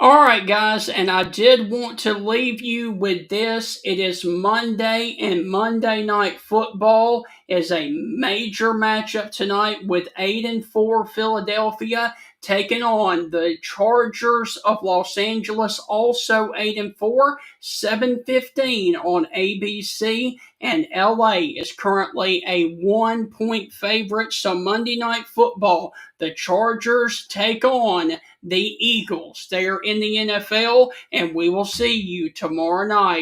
S1: Alright guys, and I did want to leave you with this. It is Monday, and Monday Night Football is a major matchup tonight with 8-4 Philadelphia taking on the Chargers of Los Angeles, also 8-4, 7:15 on ABC, and LA is currently a 1-point favorite. So Monday Night Football, the Chargers take on the Eagles. They are in the NFL, and we will see you tomorrow night